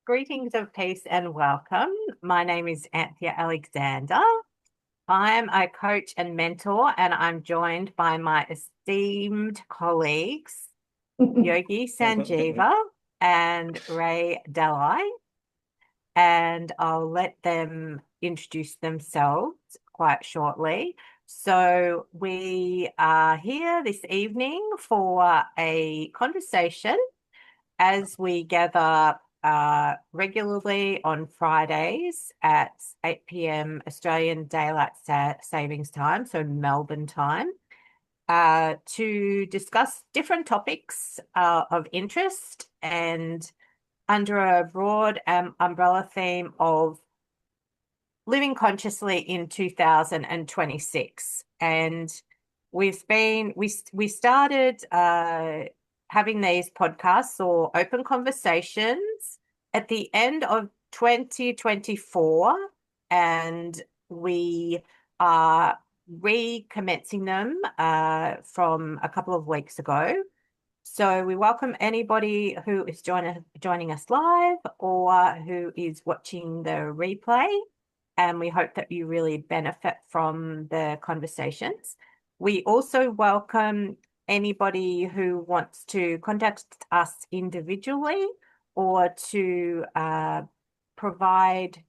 Greetings of peace and welcome. My name is Anthea Alexander. I'm a coach and mentor, and I'm joined by my esteemed colleagues, Yogi Sanjiva and Rae Dalai. And I'll let them introduce themselves quite shortly. So we are here this evening for a conversation as we gather regularly on Fridays at 8 p.m. Australian Daylight Savings Time, so Melbourne time, to discuss different topics of interest and under a broad umbrella theme of living consciously in 2026. And we started having these podcasts or open conversations at the end of 2024, and we are recommencing them from a couple of weeks ago. So we welcome anybody who is joining us live or who is watching the replay, and we hope that you really benefit from the conversations. We also welcome anybody who wants to contact us individually or to provide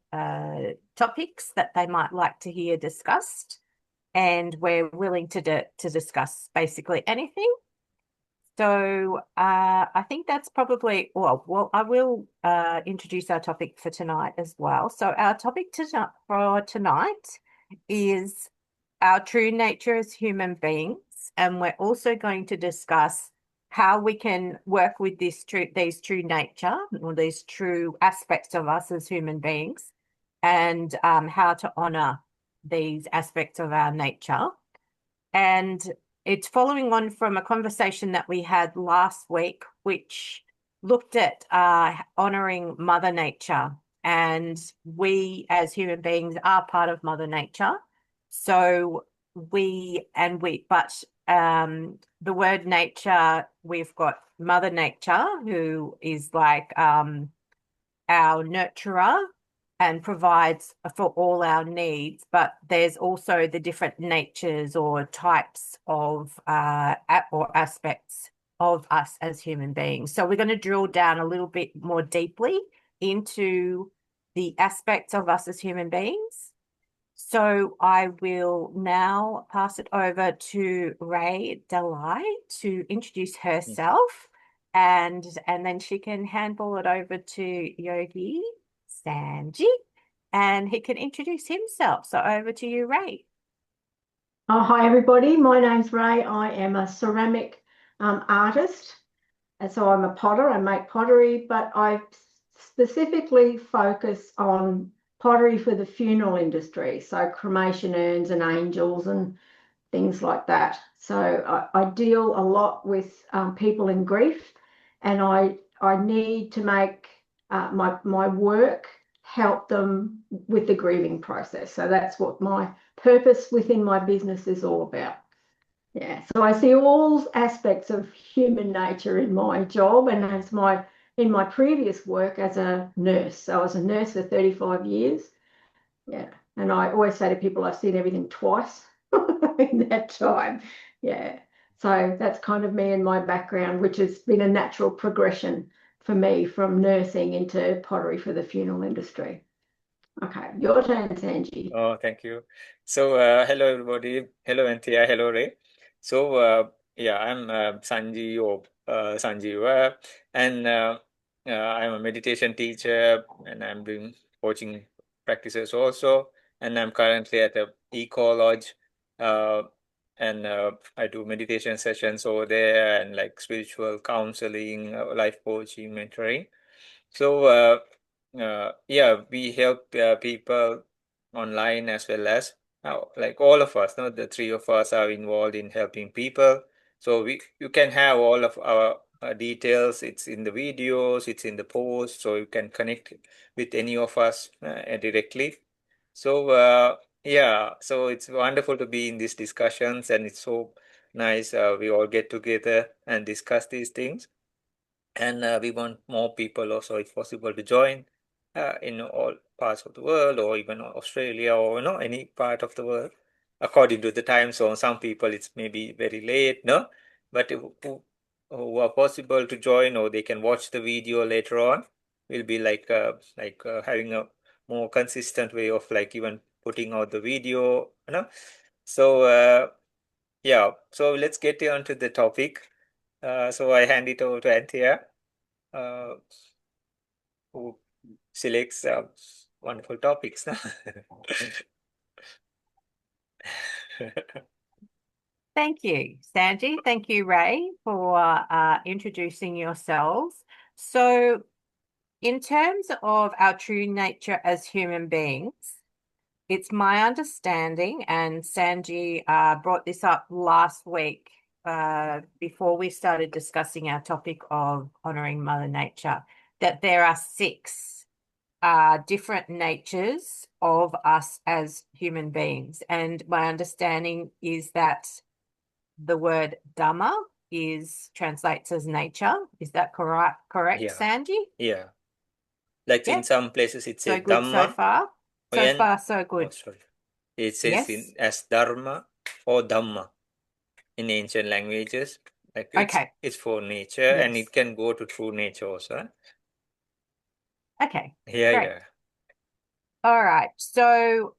topics that they might like to hear discussed, and we're willing to discuss basically anything. So I think that's probably, well, I will introduce our topic for tonight as well. So our topic for tonight is our true nature as human beings, and we're also going to discuss how we can work with these true nature or these true aspects of us as human beings, and how to honor these aspects of our nature. And it's following on from a conversation that we had last week, which looked at honoring Mother Nature. And we as human beings are part of Mother Nature. So but the word nature, we've got Mother Nature, who is like our nurturer and provides for all our needs, but there's also the different natures or types of or aspects of us as human beings. So we're going to drill down a little bit more deeply into the aspects of us as human beings. So I will now pass it over to Rae Dalai to introduce herself, and then she can handball it over to Yogi Sanji, and he can introduce himself. So over to you, Rae. Hi, everybody. My name's Rae. I am a ceramic artist. And so I'm a potter. I make pottery, but I specifically focus on pottery for the funeral industry. So cremation urns and angels and things like that. So I deal a lot with people in grief, and I need to make my work help them with the grieving process. So that's what my purpose within my business is all about. Yeah, so I see all aspects of human nature in my job, and in my previous work as a nurse. So I was a nurse for 35 years. Yeah, and I always say to people, I've seen everything twice in that time. Yeah, so that's kind of me and my background, which has been a natural progression for me from nursing into pottery for the funeral industry. Okay, your turn, Sanji. Oh, thank you. So, hello everybody. Hello Anthea. Hello Rae. So, yeah, I'm Sanji or Sanjiva, and I'm a meditation teacher, and I'm doing coaching practices also. And I'm currently at a eco-lodge, and I do meditation sessions over there, and like spiritual counseling, life coaching, mentoring. So, yeah, we help people online as well as like all of us. No, the three of us are involved in helping people. So you can have all of our details. It's in the videos, it's in the post, so you can connect with any of us directly. So, yeah, so it's wonderful to be in these discussions, and it's so nice we all get together and discuss these things. And we want more people also, if possible, to join in all parts of the world, or even Australia, or any part of the world, according to the time zone. Some people it's maybe very late, no, but who are possible to join, or they can watch the video later on, will be like having a more consistent way of like even putting out the video, So yeah, so let's get on to the topic. So I hand it over to Anthea, who selects wonderful topics. Thank you, Sanji. Thank you, Rae, for introducing yourselves. So, in terms of our true nature as human beings, it's my understanding, and Sanji brought this up last week before we started discussing our topic of honoring Mother Nature, that there are 6 different natures of us as human beings. And my understanding is that the word Dhamma translates as nature. Is that correct, Yeah. Sanji? Yeah. Like in Yep. some places it So says good so Dhamma. far. So and- far, so good. Oh, sorry. It says Yes. as Dharma or Dhamma in ancient languages. Like Okay. it's for nature, and Yes. it can go to true nature also. Okay. Yeah, Great. yeah. All right. So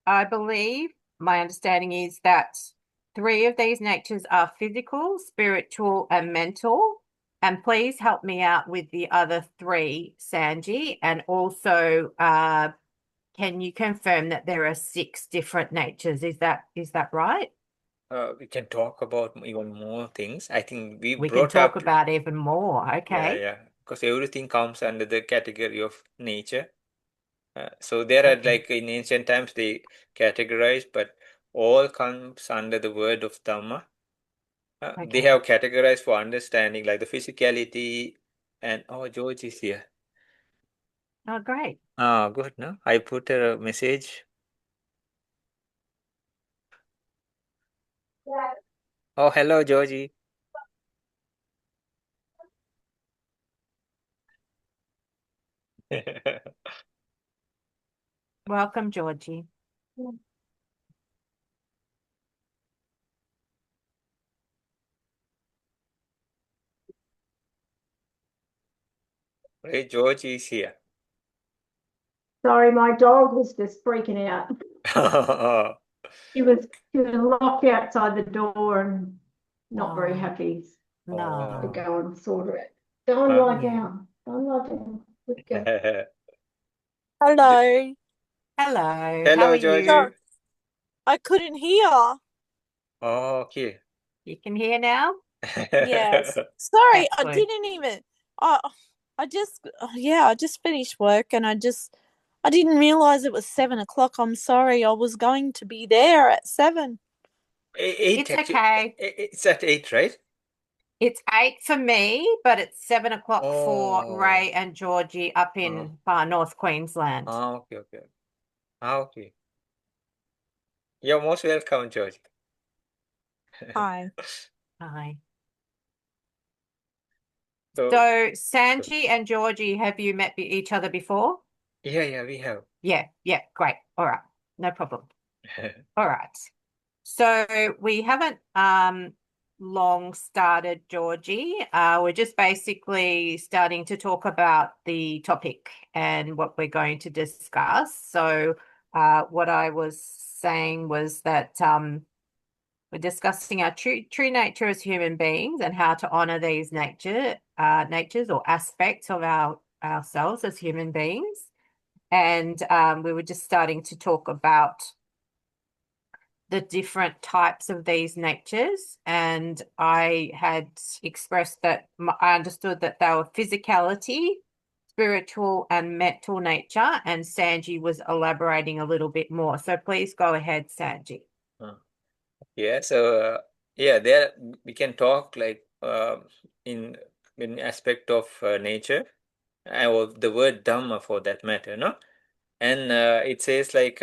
I believe my understanding is that 3 of these natures are physical, spiritual, and mental. And please help me out with the other 3, Sanji. And also, can you confirm that there are 6 different natures? Is that right? We can talk about even more things. I think we We can brought talk up. about even more. Yeah, Okay. yeah. Because everything comes under the category of nature. So there are Okay. like in ancient times they categorize, but all comes under the word of Dhamma. They Okay. have categorized for understanding, like the physicality, and George is here. Oh, great. Good, no? I put a message. Oh, hello, Georgie. Welcome, Georgie. Hey, George is here. Sorry, my dog was just freaking out. She was locked outside the door and not very happy. To No. go and sort it. Go and lie down. Go and lie down. Good girl. Hello. Hello. How Hello, are Georgie. you? I couldn't hear. Oh, okay. You can hear now? Yes. Sorry, That's I good. didn't even. I just finished work and I didn't realize it was 7 o'clock. I'm sorry. I was going to be there at 7. 8 It's actually. okay. It's at 8, right? It's 8 for me, but it's 7 o'clock for Oh. Rae and Georgie up in far North Queensland. Okay, okay. Okay. You're most welcome, George. Hi. Hi. So, So Sanji and Georgie, have you met each other before? yeah, we have. Yeah, great. All right. No problem. All right. So we haven't long started, Georgie. We're just basically starting to talk about the topic and what we're going to discuss. So what I was saying was that we're discussing our true nature as human beings and how to honor these natures or aspects of ourselves as human beings. And we were just starting to talk about the different types of these natures. And I had expressed that I understood that they were physicality, spiritual, and mental nature. And Sanji was elaborating a little bit more. So please go ahead, Sanji. Yeah, so there we can talk like in aspect of nature, or the word Dhamma for that matter, no? And it says like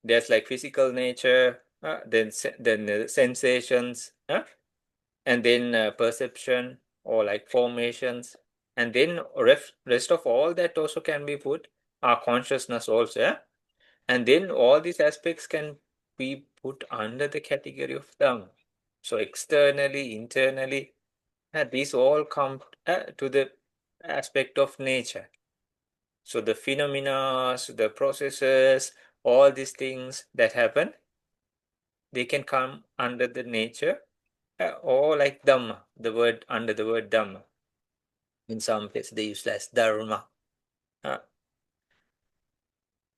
there's like physical nature, then sensations, and then perception, or like formations, and then rest of all that also can be put our consciousness also, yeah? And then all these aspects can be put under the category of Dhamma. So externally, internally, these all come to the aspect of nature. So the phenomena, so the processes, all these things that happen, they can come under the nature or like Dhamma, the word under the word Dhamma. In some places they use as Dharma.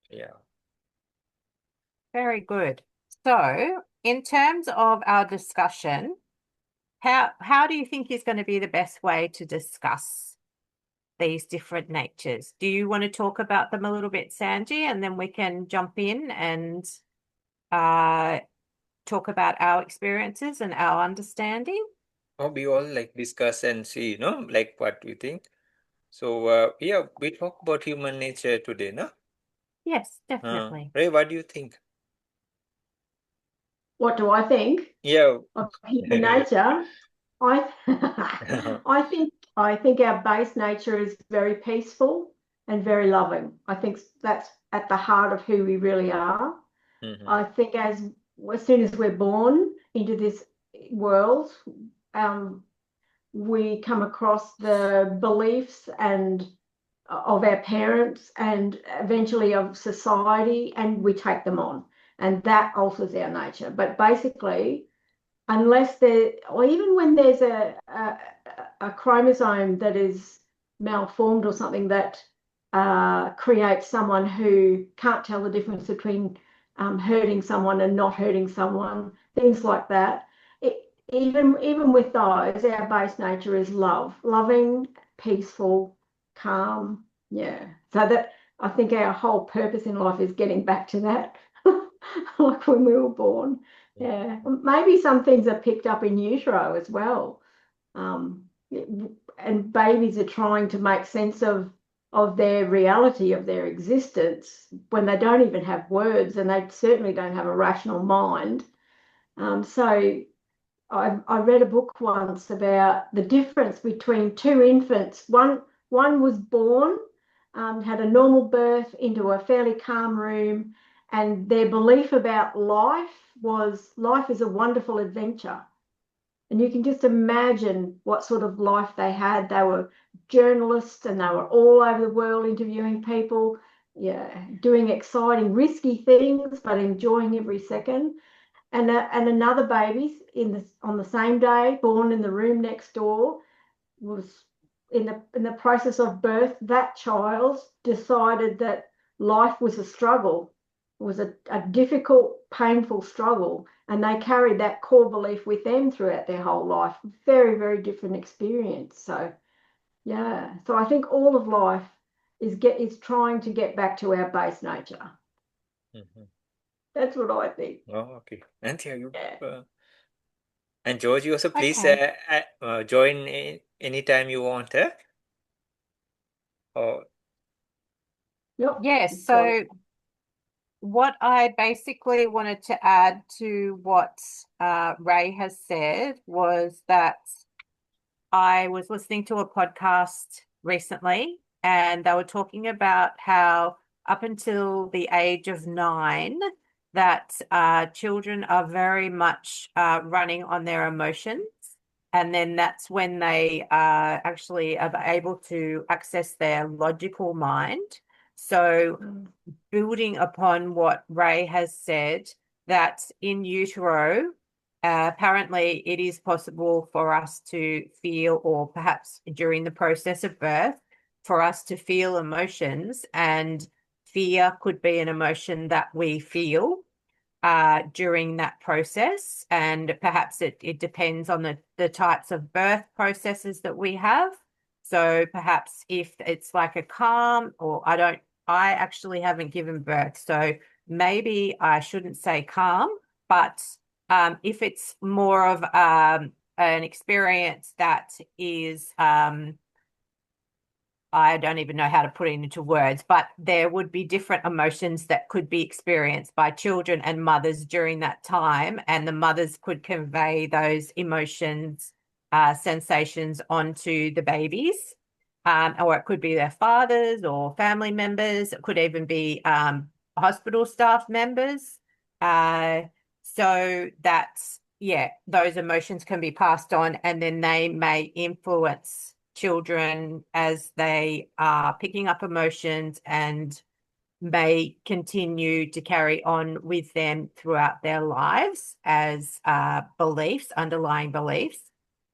Yeah. Very good. So, in terms of our discussion, how do you think is going to be the best way to discuss these different natures? Do you want to talk about them a little bit, Sanji, and then we can jump in and talk about our experiences and our understanding? Or we all like discuss and see, like what we think. So yeah, we talk about human nature today, no? Yes, definitely. Rae, what do you think? What do I think Yeah. of human nature? I I think our base nature is very peaceful and very loving. I think that's at the heart of who we really are. I think as soon as we're born into this world, we come across the beliefs and of our parents and eventually of society, and we take them on, and that alters our nature. But basically, unless there, or even when there's a chromosome that is malformed or something that creates someone who can't tell the difference between hurting someone and not hurting someone, things like that. Even with those, our base nature is loving, peaceful, calm. Yeah. So that I think our whole purpose in life is getting back to that, like when we were born. Yeah. Maybe some things are picked up in utero as well. And babies are trying to make sense of their reality, of their existence, when they don't even have words, and they certainly don't have a rational mind. So I read a book once about the difference between two infants. One was born, had a normal birth into a fairly calm room, and their belief about life is a wonderful adventure. And you can just imagine what sort of life they had. They were journalists and they were all over the world interviewing people, yeah, doing exciting, risky things, but enjoying every second. And another baby on the same day, born in the room next door, was in the process of birth. That child decided that life was a struggle. It was a difficult, painful struggle, and they carried that core belief with them throughout their whole life. Very, very different experience. So yeah, so I think all of life is trying to get back to our base nature. That's what I think. Oh, okay. Anthea, you Yeah. and George, you also please Okay. join anytime you want, eh? Or Yep. Yes, so what I basically wanted to add to what Rae has said was that I was listening to a podcast recently, and they were talking about how up until the age of 9, that children are very much running on their emotions. And then that's when they actually are able to access their logical mind. So building upon what Rae has said, that in utero, apparently it is possible for us to feel, or perhaps during the process of birth, for us to feel emotions, and fear could be an emotion that we feel during that process. And perhaps it depends on the types of birth processes that we have. So perhaps if it's like a calm, or I actually haven't given birth, so maybe I shouldn't say calm, but if it's more of an experience that is I don't even know how to put it into words, but there would be different emotions that could be experienced by children and mothers during that time, and the mothers could convey those emotions sensations onto the babies. Or it could be their fathers or family members. It could even be hospital staff members. So that's, yeah, those emotions can be passed on, and then they may influence children as they are picking up emotions and may continue to carry on with them throughout their lives as beliefs, underlying beliefs.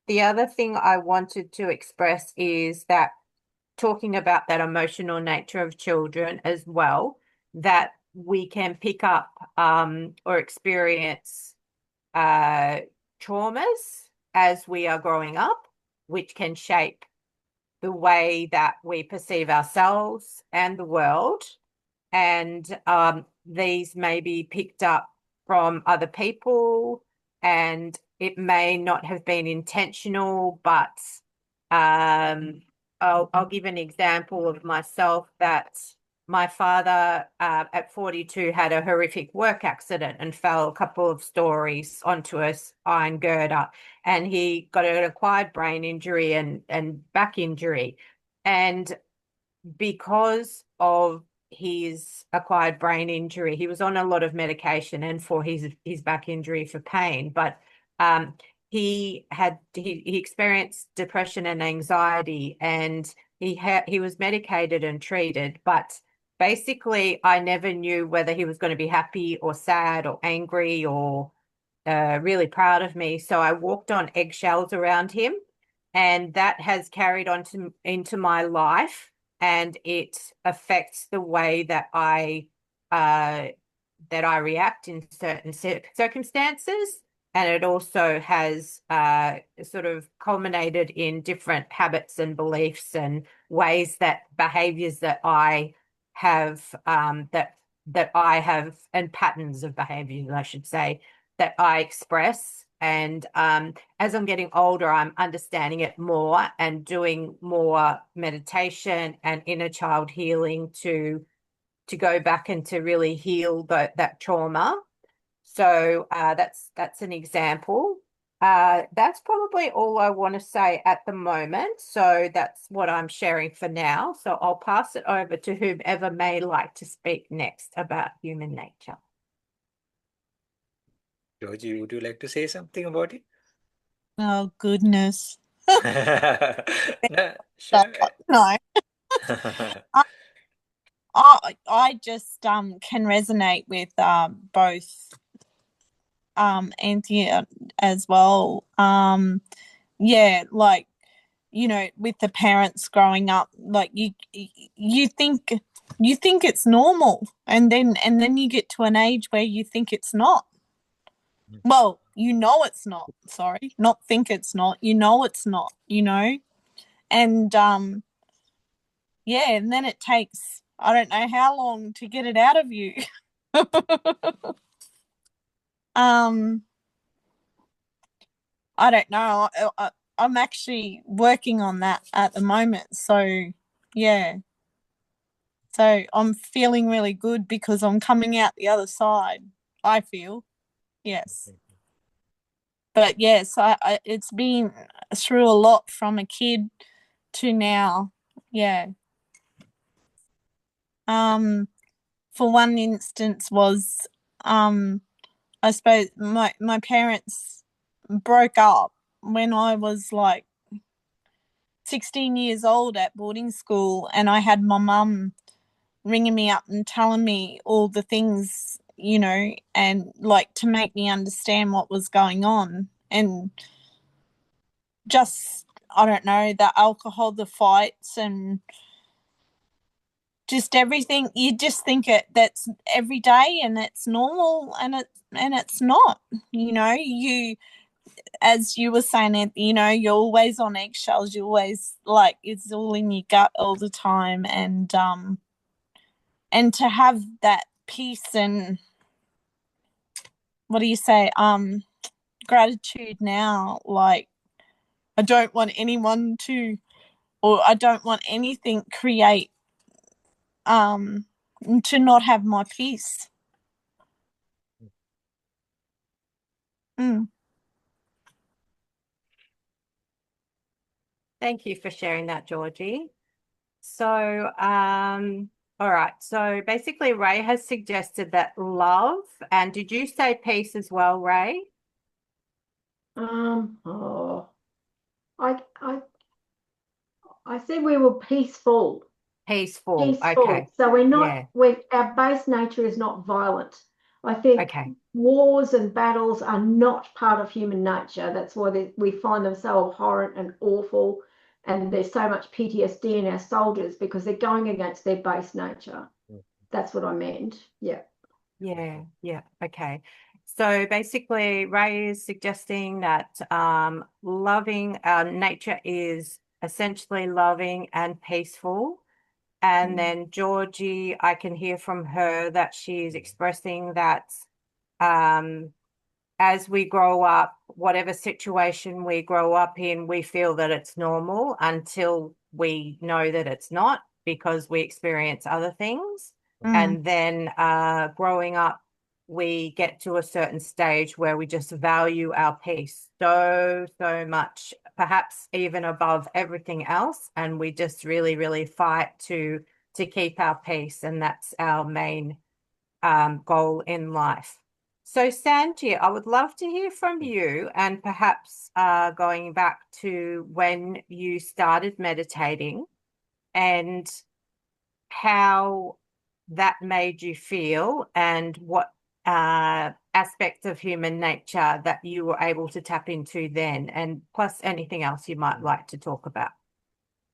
The other thing I wanted to express is that talking about that emotional nature of children as well, that we can pick up or experience traumas as we are growing up, which can shape the way that we perceive ourselves and the world. And these may be picked up from other people, and it may not have been intentional, but I'll give an example of myself, that my father at 42 had a horrific work accident and fell a couple of stories onto a iron girder, and he got an acquired brain injury and back injury. And because of his acquired brain injury, he was on a lot of medication and for his back injury for pain, but he experienced depression and anxiety, and he was medicated and treated, but basically I never knew whether he was going to be happy or sad or angry or really proud of me. So I walked on eggshells around him, and that has carried on into my life, and it affects the way that I react in certain circumstances. And it also has sort of culminated in different habits and beliefs and ways that behaviors that I have that I have, and patterns of behaviors, I should say, that I express. And as I'm getting older, I'm understanding it more and doing more meditation and inner child healing to go back and to really heal that trauma. So that's an example. That's probably all I want to say at the moment. So that's what I'm sharing for now. So I'll pass it over to whomever may like to speak next about human nature. Yogi, would you like to say something about it? Oh, goodness. No, sure. No. I just can resonate with both Anthea as well. Yeah, like, you know, with the parents growing up, like you think it's normal, and then you get to an age where you think it's not. Well, you know it's not. Sorry, not think it's not. You know it's not. You know, and yeah, and then it takes, I don't know how long to get it out of you. I don't know. I'm actually working on that at the moment. So, yeah. So I'm feeling really good because I'm coming out the other side, I feel. Yes. But yes, it's been through a lot from a kid to now. Yeah. For one instance was, I suppose my parents broke up when I was like 16 years old at boarding school, and I had my mum ringing me up and telling me all the things, you know, and like to make me understand what was going on. And just, I don't know, the alcohol, the fights, and just everything. You just think that's every day and it's normal, and it's not. You know, you, as you were saying, you know, you're always on eggshells. You're always like, it's all in your gut all the time, and to have that peace and, what do you say, gratitude now. Like, I don't want anyone to, or I don't want anything create to not have my peace. Thank you for sharing that, Georgie. So, all right. So basically, Rae has suggested that love, and did you say peace as well, Rae? Oh, I I I said we were peaceful. Peaceful. Peaceful. Okay. So Yeah. our base nature is not violent. I think Okay. wars and battles are not part of human nature. That's why we find them so abhorrent and awful, and there's so much PTSD in our soldiers because they're going against their base nature. That's what I meant. Yeah. Yeah. Yeah. Okay. So basically, Rae is suggesting that loving nature is essentially loving and peaceful. And then Georgie, I can hear from her that she's expressing that um, as we grow up, whatever situation we grow up in, we feel that it's normal until we know that it's not because we experience other things. And then growing up, we get to a certain stage where we just value our peace so, so much, perhaps even above everything else. And we just really, really fight to keep our peace. And that's our main goal in life. So, Sanji, I would love to hear from you and perhaps going back to when you started meditating and how that made you feel and what aspects of human nature that you were able to tap into then, and plus anything else you might like to talk about.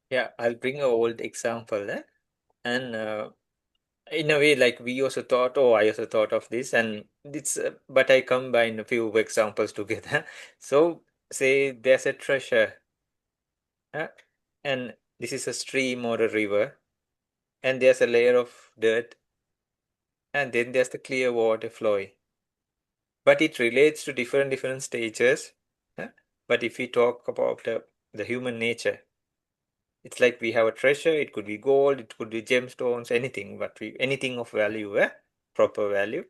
Yeah, I'll bring an old example, and in a way, like we also thought, oh, I also thought of this, and it's, but I combine a few examples together. So, say there's a treasure, and this is a stream or a river, and there's a layer of dirt, and then there's the clear water flowing. But it relates to different stages. But if we talk about the human nature, it's like we have a treasure. It could be gold, it could be gemstones, anything. But anything of value, proper value,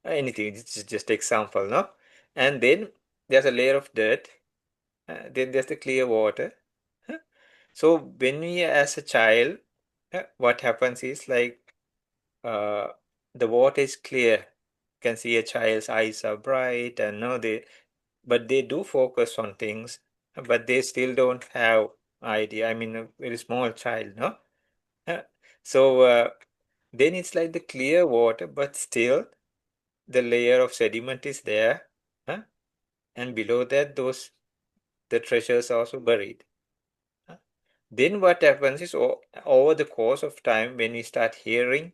anything. It's just example, no. And then there's a layer of dirt. Then there's the clear water. So when we as a child, what happens is like uh, the water is clear. You can see a child's eyes are bright, and no, but they do focus on things, but they still don't have idea. I mean, a very small child, no. Uh, so then it's like the clear water, but still the layer of sediment is there, and below that, the treasures are also buried. Then what happens is over the course of time, when we start hearing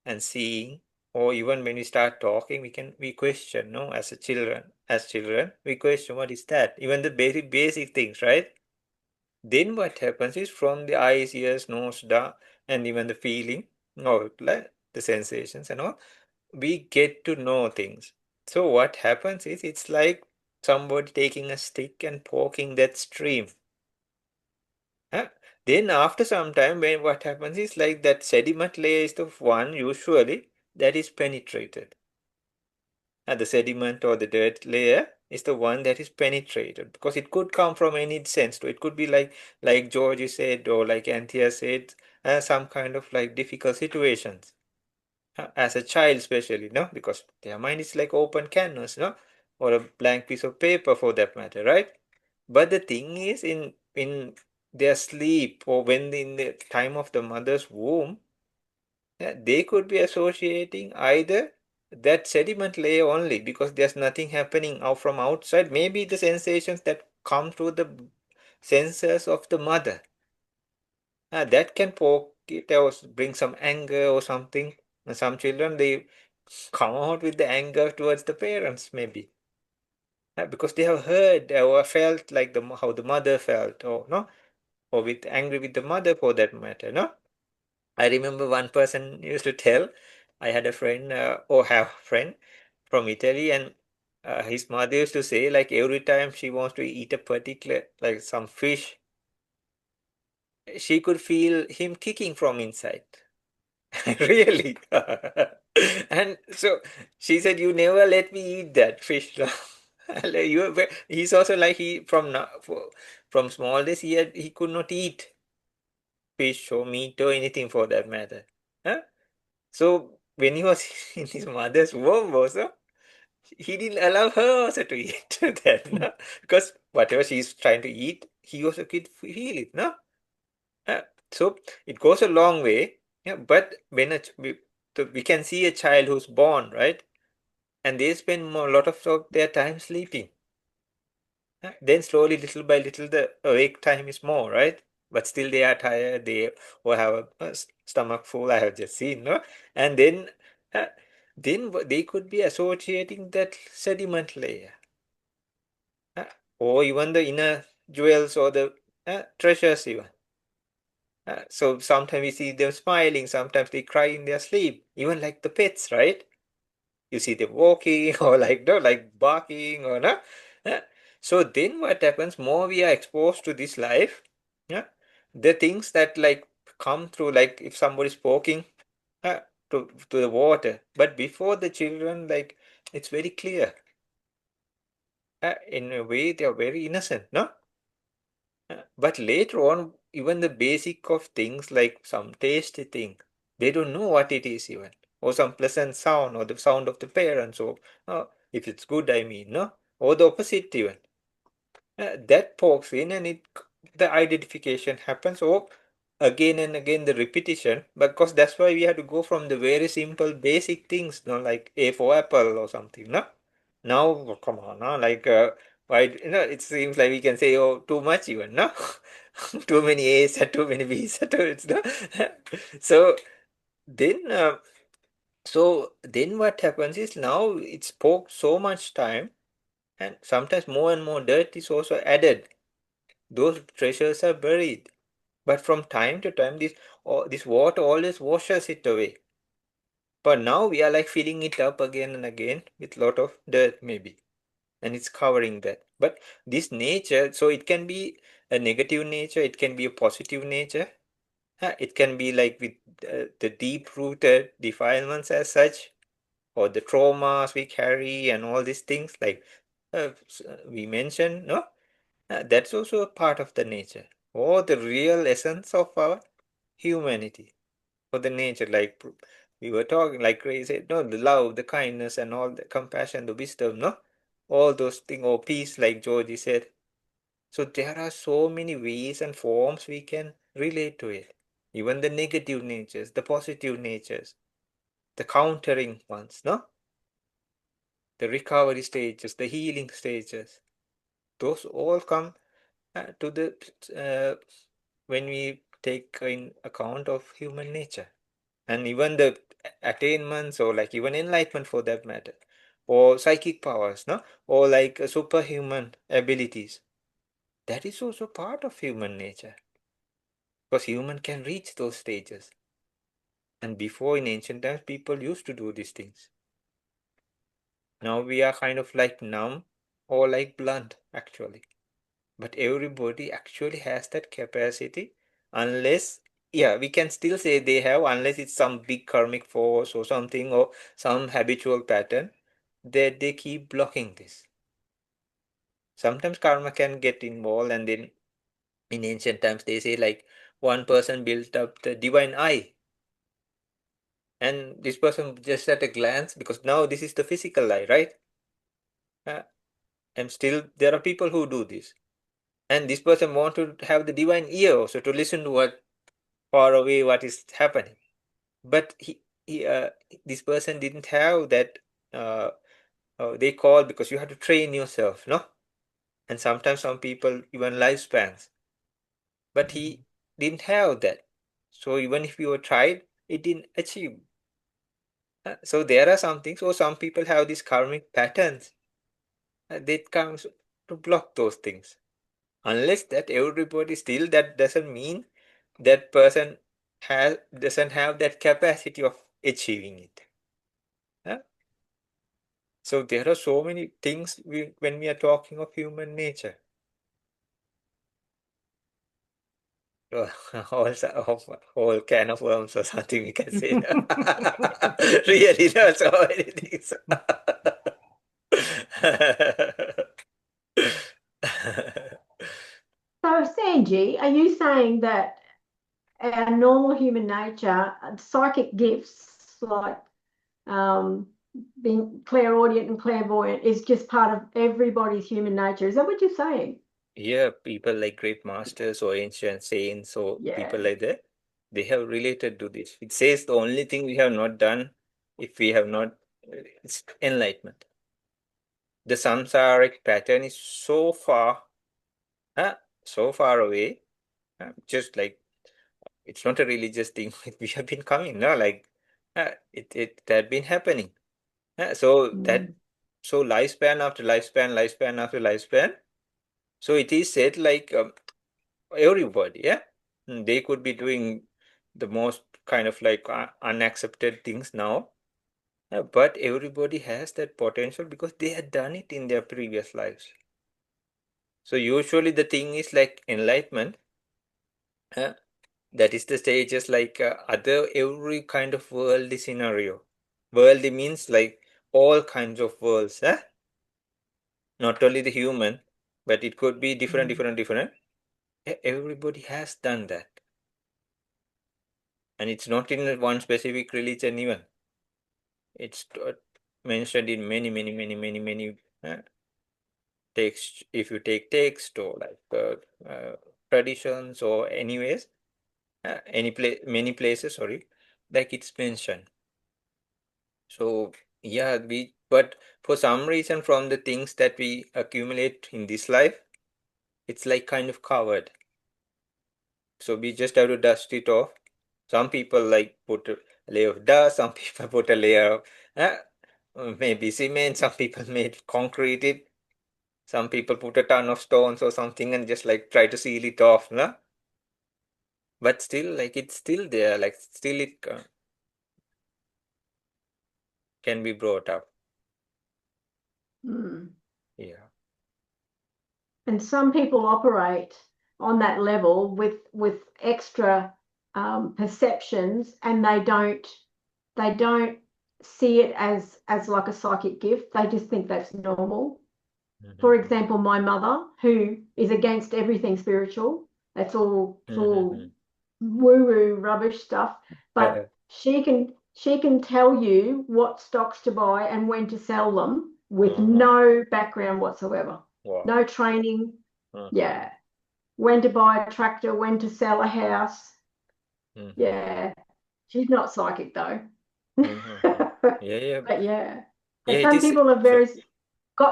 and seeing, or even when we start talking, we question, no, as children, we question what is that? Even the basic things, right? Then what happens is from the eyes, ears, nose, down, and even the feeling, or like the sensations and all, we get to know things. So what happens is it's like somebody taking a stick and poking that stream. Then after some time, when what happens is like that sediment layer is the one usually that is penetrated. The sediment or the dirt layer is the one that is penetrated because it could come from any sense. It could be like George said or like Anthea said, some kind of like difficult situations. As a child especially, no, because their mind is like open canvas, no, or a blank piece of paper for that matter, right? But the thing is, in their sleep or when in the time of the mother's womb, they could be associating either that sediment layer only because there's nothing happening out from outside. Maybe the sensations that come through the senses of the mother. That can poke it or bring some anger or something. And some children they come out with the anger towards the parents, maybe. Because they have heard or felt like how the mother felt, or no, or with angry with the mother for that matter, no. I remember one person used to tell, I had a friend or have a friend from Italy, and his mother used to say like every time she wants to eat a particular like some fish, she could feel him kicking from inside. Really? And so she said, "You never let me eat that fish." He's also like he from now from small days he could not eat fish or meat or anything for that matter. Huh? So when he was in his mother's womb also, he didn't allow her also to eat that, no? Because whatever she's trying to eat, he also could feel it, no? Uh, so it goes a long way. Yeah, but when we can see a child who's born, right? And they spend a lot of their time sleeping. Then slowly, little by little, the awake time is more, right? But still they are tired, they or have a stomach full, I have just seen, no? And uh, then they could be associating that sediment layer. Uh, or even the inner jewels or the treasures even. So sometimes we see them smiling, sometimes they cry in their sleep, even like the pets, right? You see them walking or like no, like barking or no. Uh, So then what happens? More we are exposed to this life, yeah, the things that like come through, like if somebody's poking uh, to the water, but before the children, like it's very clear. In a way, they are very innocent, no? But later on, even the basic of things like some tasty thing, they don't know what it is even, or some pleasant sound, or the sound of the parents, or if it's good, I mean, no, or the opposite even. That pokes in, and the identification happens, or again and again the repetition, because that's why we have to go from the very simple basic things, no, like A for apple or something, no. Now, come on, no, like why, it seems like we can say, oh, too much even, no. Too many A's and too many B's, it's no. So then, what happens is now it's poked so much time, and sometimes more and more dirt is also added. Those treasures are buried, but from time to time, this water always washes it away. But now we are like filling it up again and again with lot of dirt, maybe, and it's covering that. But this nature, so it can be a negative nature, it can be a positive nature. It can be like with the deep-rooted defilements as such, or the traumas we carry and all these things like we mentioned, no? That's also a part of the nature, or the real essence of our humanity, or the nature, like we were talking, like Ray said, no, the love, the kindness, and all the compassion, the wisdom, no? All those things, or peace, like Georgie said. So there are so many ways and forms we can relate to it. Even the negative natures, the positive natures, the countering ones, no? The recovery stages, the healing stages, those all come to the when we take in account of human nature, and even the attainments, or like even enlightenment for that matter, or psychic powers, no, or like superhuman abilities. That is also part of human nature, because human can reach those stages. And before, in ancient times, people used to do these things. Now we are kind of like numb or like blunt, actually. But everybody actually has that capacity, unless, yeah, we can still say they have, unless it's some big karmic force or something, or some habitual pattern that they keep blocking this. Sometimes karma can get involved, and then in ancient times they say like one person built up the divine eye, and this person just at a glance, because now this is the physical eye, right? And still there are people who do this, and this person want to have the divine ear also to listen to what far away what is happening, but this person didn't have that. They call, because you have to train yourself, no? And sometimes some people even lifespans, but he didn't have that. So even if you tried, it didn't achieve. So there are some things, or some people have these karmic patterns that comes to block those things. Unless that everybody, still that doesn't mean that person doesn't have that capacity of achieving it. So there are so many things when we are talking of human nature. Whole can of worms or something we can say. Really, there are so many things. So, Sanji, are you saying that our normal human nature, psychic gifts like being clairaudient and clairvoyant is just part of everybody's human nature? Is that what you're saying? Yeah, people like great masters or ancient saints or people like that, they have related to this. It says the only thing we have not done, if we have not, it's enlightenment. The samsaric pattern is so far away. Just like it's not a religious thing. We have been coming, no? Like it had been happening. So lifespan after lifespan, lifespan after lifespan. So it is said like everybody, they could be doing the most kind of like unaccepted things now. But everybody has that potential because they had done it in their previous lives. So usually the thing is like enlightenment. That is the stages like other every kind of worldly scenario. Worldly means like all kinds of worlds. Not only the human, but it could be different. Everybody has done that. And it's not in one specific religion even. It's mentioned in many texts. If you take text or like traditions or anyways, many places, sorry, like it's mentioned. So yeah, but for some reason from the things that we accumulate in this life, it's like kind of covered. So we just have to dust it off. Some people like put a layer of dust, some people put a layer of maybe cement, some people made concrete it, some people put a ton of stones or something and just like try to seal it off, no? But still, like it's still there, like still it can be brought up. Yeah. And some people operate on that level with extra perceptions, and they don't see it as like a psychic gift. They just think that's normal. For example, my mother, who is against everything spiritual, that's all it's all woo-woo rubbish stuff, but she can tell you what stocks to buy and when to sell them with no background whatsoever. Wow. No training. Yeah. When to buy a tractor, when to sell a house. Yeah. She's not psychic though. Yeah. But yeah. But Yeah, it some is. people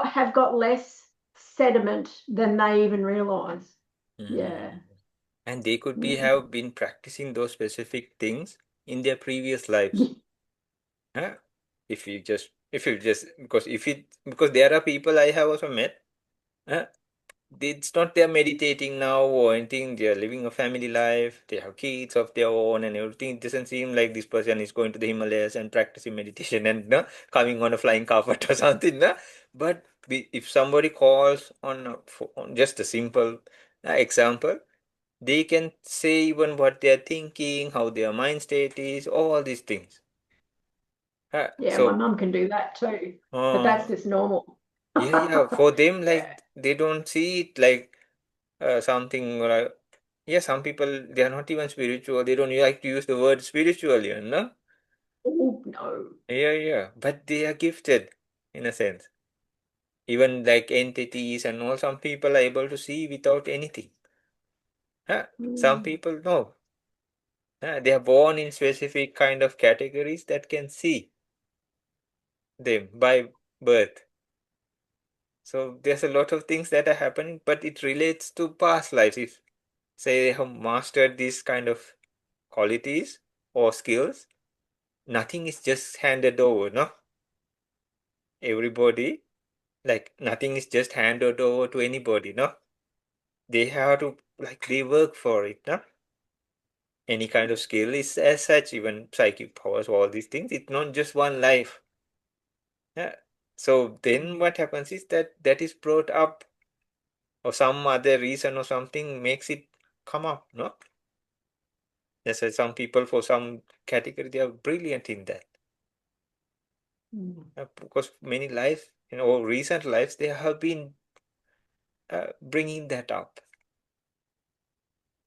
have got less sediment than they even realize. Yeah. And they could have been practicing those specific things in their previous lives. If you just because there are people I have also met, it's not they're meditating now or anything, they're living a family life, they have kids of their own and everything. It doesn't seem like this person is going to the Himalayas and practicing meditation and coming on a flying carpet or something. But if somebody calls on just a simple example, they can say even what they're thinking, how their mind state is, all these things. Yeah, my mum can do that too, but that's just normal. Yeah. For them, like they don't see it like something like, some people they are not even spiritual. They don't like to use the word spiritual, Oh no. Yeah. But they are gifted in a sense. Even like entities and all, some people are able to see without anything. Some people no. They are born in specific kind of categories that can see them by birth. So there's a lot of things that are happening, but it relates to past lives. If say they have mastered these kind of qualities or skills, nothing is just handed over, no? Everybody, like nothing is just handed over to anybody, no? They have to like they work for it, no? Any kind of skill is as such, even psychic powers, all these things, it's not just one life. Yeah. So then what happens is that is brought up or some other reason or something makes it come up, no? That's why some people for some category they are brilliant in that. Because many lives, or recent lives, they have been bringing that up.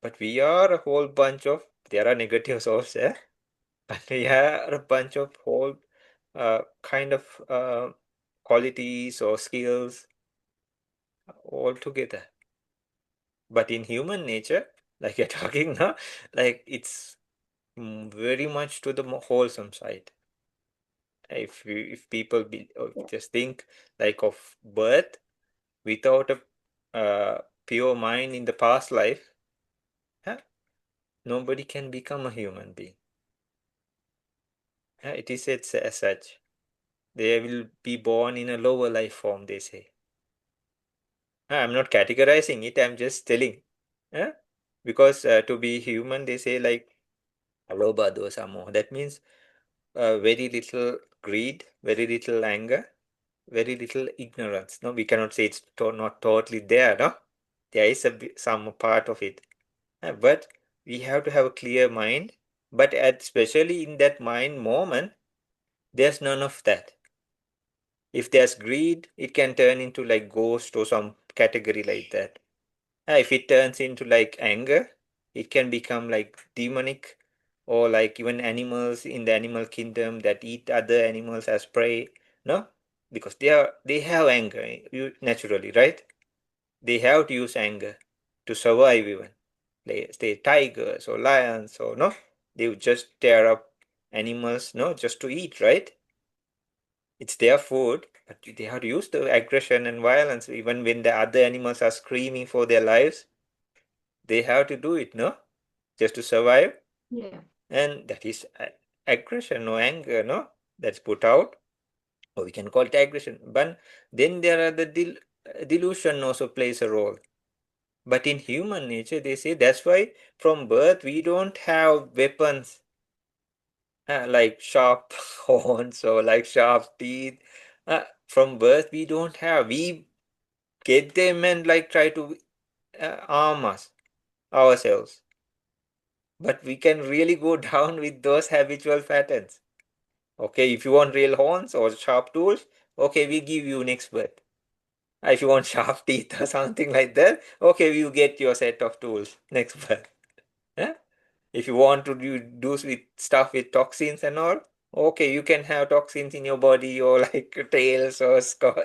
But we are a whole bunch of, there are negatives also, but we are a bunch of whole kind of qualities or skills all together. But in human nature, like you're talking now, like it's very much to the wholesome side. If people just think like of birth without a pure mind in the past life, nobody can become a human being. It is said as such. They will be born in a lower life form, they say. I'm not categorizing it, I'm just telling. Because to be human, they say like alobha dosa moha. That means very little greed, very little anger, very little ignorance. No, we cannot say it's not totally there, no? There is some part of it. But we have to have a clear mind. But especially in that mind moment, there's none of that. If there's greed, it can turn into like ghost or some category like that. If it turns into like anger, it can become like demonic, or like even animals in the animal kingdom that eat other animals as prey. No, because they have anger naturally, right? They have to use anger to survive even. Say tigers or lions or no, they would just tear up animals, no, just to eat, right? It's their food, but they have to use the aggression and violence even when the other animals are screaming for their lives. They have to do it, no? Just to survive. Yeah. And that is aggression or anger, no? That's put out. Or we can call it aggression. But then there are the delusion also plays a role. But in human nature, they say that's why from birth we don't have weapons like sharp horns or like sharp teeth. From birth we don't have. We get them and like try to arm ourselves. But we can really go down with those habitual patterns. Okay, if you want real horns or sharp tools, okay, we give you next birth. If you want sharp teeth or something like that, okay, you get your set of tools next birth. If you want to do with stuff with toxins and all, okay, you can have toxins in your body or like tails or skull,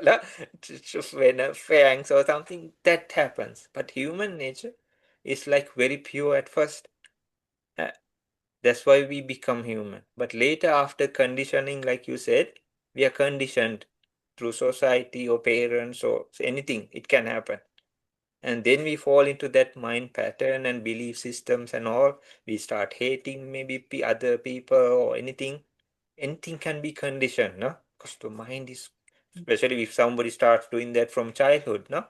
when fangs or something, that happens. But human nature is like very pure at first. That's why we become human. But later, after conditioning, like you said, we are conditioned through society or parents or anything. It can happen. And then we fall into that mind pattern and belief systems and all. We start hating maybe other people or anything. Anything can be conditioned, no? Because the mind is, especially if somebody starts doing that from childhood, no?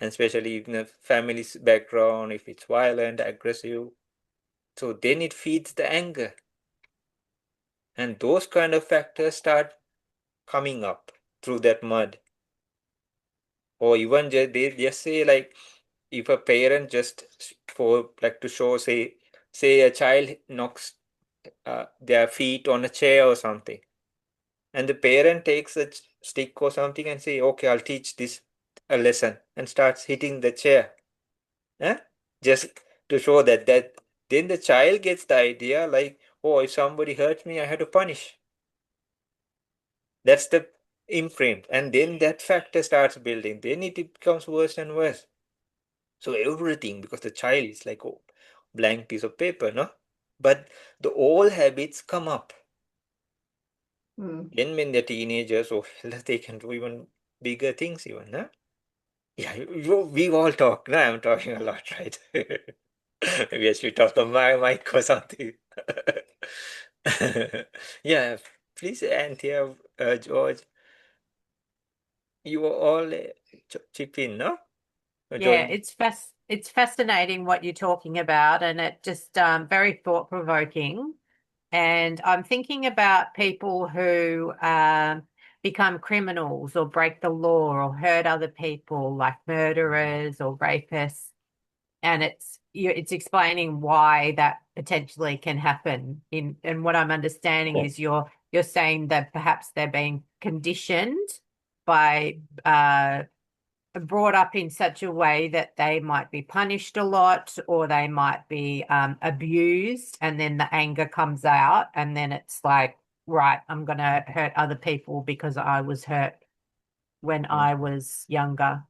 And especially in the family's background, if it's violent, aggressive. So then it feeds the anger. And those kind of factors start coming up through that mud. Or even they just say like, if a parent just for like to show, say a child knocks their feet on a chair or something, and the parent takes a stick or something and say, okay, I'll teach this a lesson, and starts hitting the chair, just to show that then the child gets the idea like, oh, if somebody hurts me, I have to punish. That's the imprint, and then that factor starts building. Then it becomes worse and worse. So everything, because the child is like a blank piece of paper, no? But the old habits come up. Then when they're teenagers, or they can do even bigger things even, huh? Yeah, we all talk. No, I'm talking a lot, right? Maybe I should talk on my mic or something. Yeah, please, Anthea, George, you all chip in, no? Yeah, it's fascinating what you're talking about, and it just very thought-provoking. And I'm thinking about people who become criminals or break the law or hurt other people, like murderers or rapists. And it's explaining why that potentially can happen. And what I'm understanding is you're saying that perhaps they're being conditioned by brought up in such a way that they might be punished a lot, or they might be abused, and then the anger comes out, and then it's like, right, I'm going to hurt other people because I was hurt when I was younger.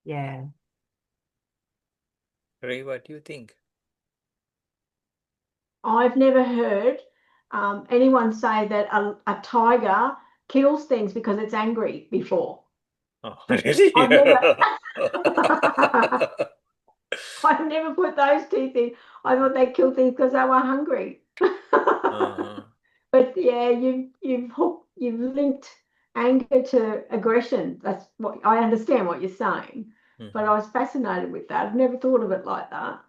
Yeah. Rae, what do you think? I've never heard anyone say that a tiger kills things because it's angry before. Oh, really? I've never I've never put those two things. I thought they killed things because they were hungry. But yeah, you've linked anger to aggression. That's what I understand what you're saying. But I was fascinated with that. I've never thought of it like that.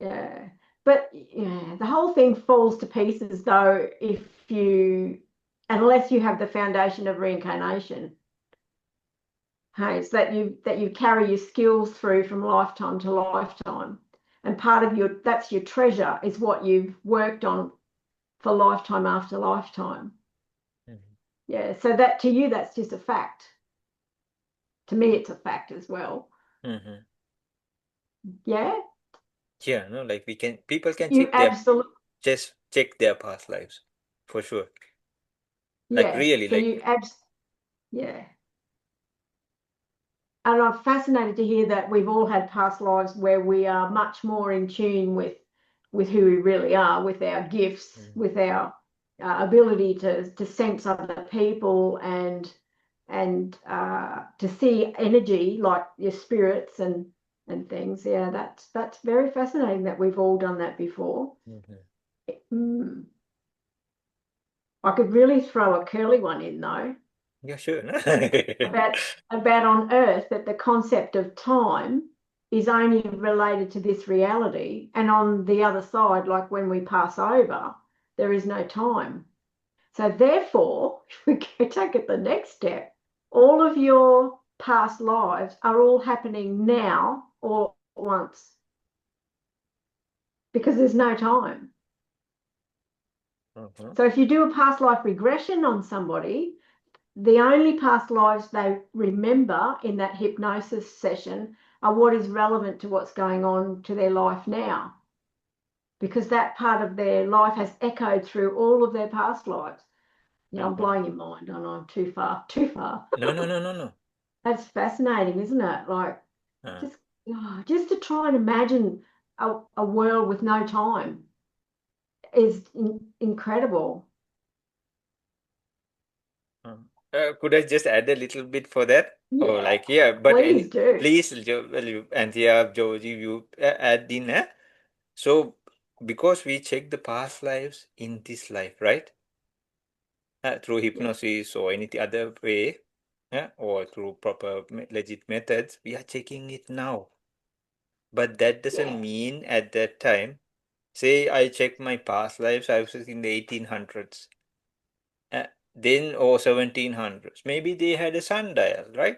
Yeah. But yeah, the whole thing falls to pieces though unless you have the foundation of reincarnation. Hey, it's that you carry your skills through from lifetime to lifetime. And part of that's your treasure is what you've worked on for lifetime after lifetime. Yeah, so that to you, that's just a fact. To me, it's a fact as well. Yeah? Yeah, no, like people can You absolutely just check their past lives for sure. Yeah. Like really, so like yeah. And I'm fascinated to hear that we've all had past lives where we are much more in tune with who we really are, with our gifts, with our ability to sense other people and to see energy like your spirits and things. Yeah, that's very fascinating that we've all done that before. I could really throw a curly one in though. yeah, sure. about on Earth that the concept of time is only related to this reality, and on the other side, like when we pass over, there is no time. So therefore, if we take it the next step, all of your past lives are all happening now all at once because there's no time. So if you do a past life regression on somebody, the only past lives they remember in that hypnosis session are what is relevant to what's going on to their life now, because that part of their life has echoed through all of their past lives. Yeah, I'm blowing your mind. I know I'm too far. No. That's fascinating, isn't it? Like just to try and imagine a world with no time is incredible. Could I just add a little bit for that? Yeah, or like but please do. Please, Anthea, Georgie, you add in. So because we check the past lives in this life, right? Through hypnosis or any other way, or through proper legit methods, we are checking it now. But that doesn't mean at that time, say I check my past lives, I was in the 1800s, then or 1700s. Maybe they had a sundial, right?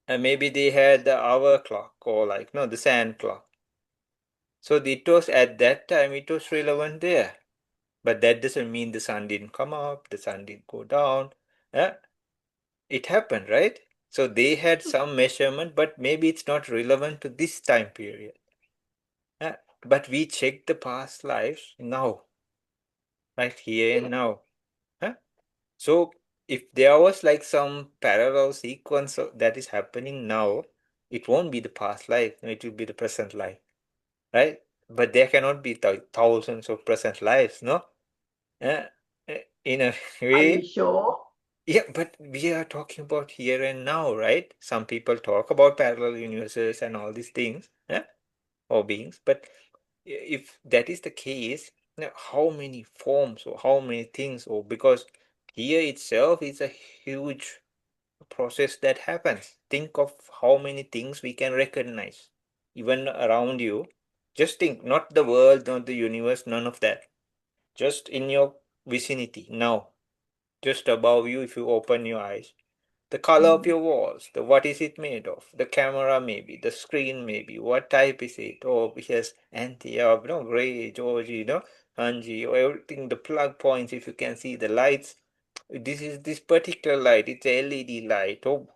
And maybe they had the hour clock or the sand clock. So it was at that time, it was relevant there. But that doesn't mean the sun didn't come up, the sun didn't go down. It happened, right? So they had some measurement, but maybe it's not relevant to this time period. But we check the past lives now, right here and now. So if there was like some parallel sequence that is happening now, it won't be the past life, it will be the present life, right? But there cannot be thousands of present lives, no? In a Are you way, sure? yeah, but we are talking about here and now, right? Some people talk about parallel universes and all these things, or beings, but if that is the case, how many forms or how many things, or because here itself is a huge process that happens. Think of how many things we can recognize, even around you. Just think, not the world, not the universe, none of that. Just in your vicinity now, just above you, if you open your eyes. The color of your walls, what is it made of? The camera maybe, the screen maybe, what type is it? Oh, yes, Anthea, Rae, Georgie, Anji, or everything, the plug points, if you can see the lights, this is this particular light, it's a LED light. Oh,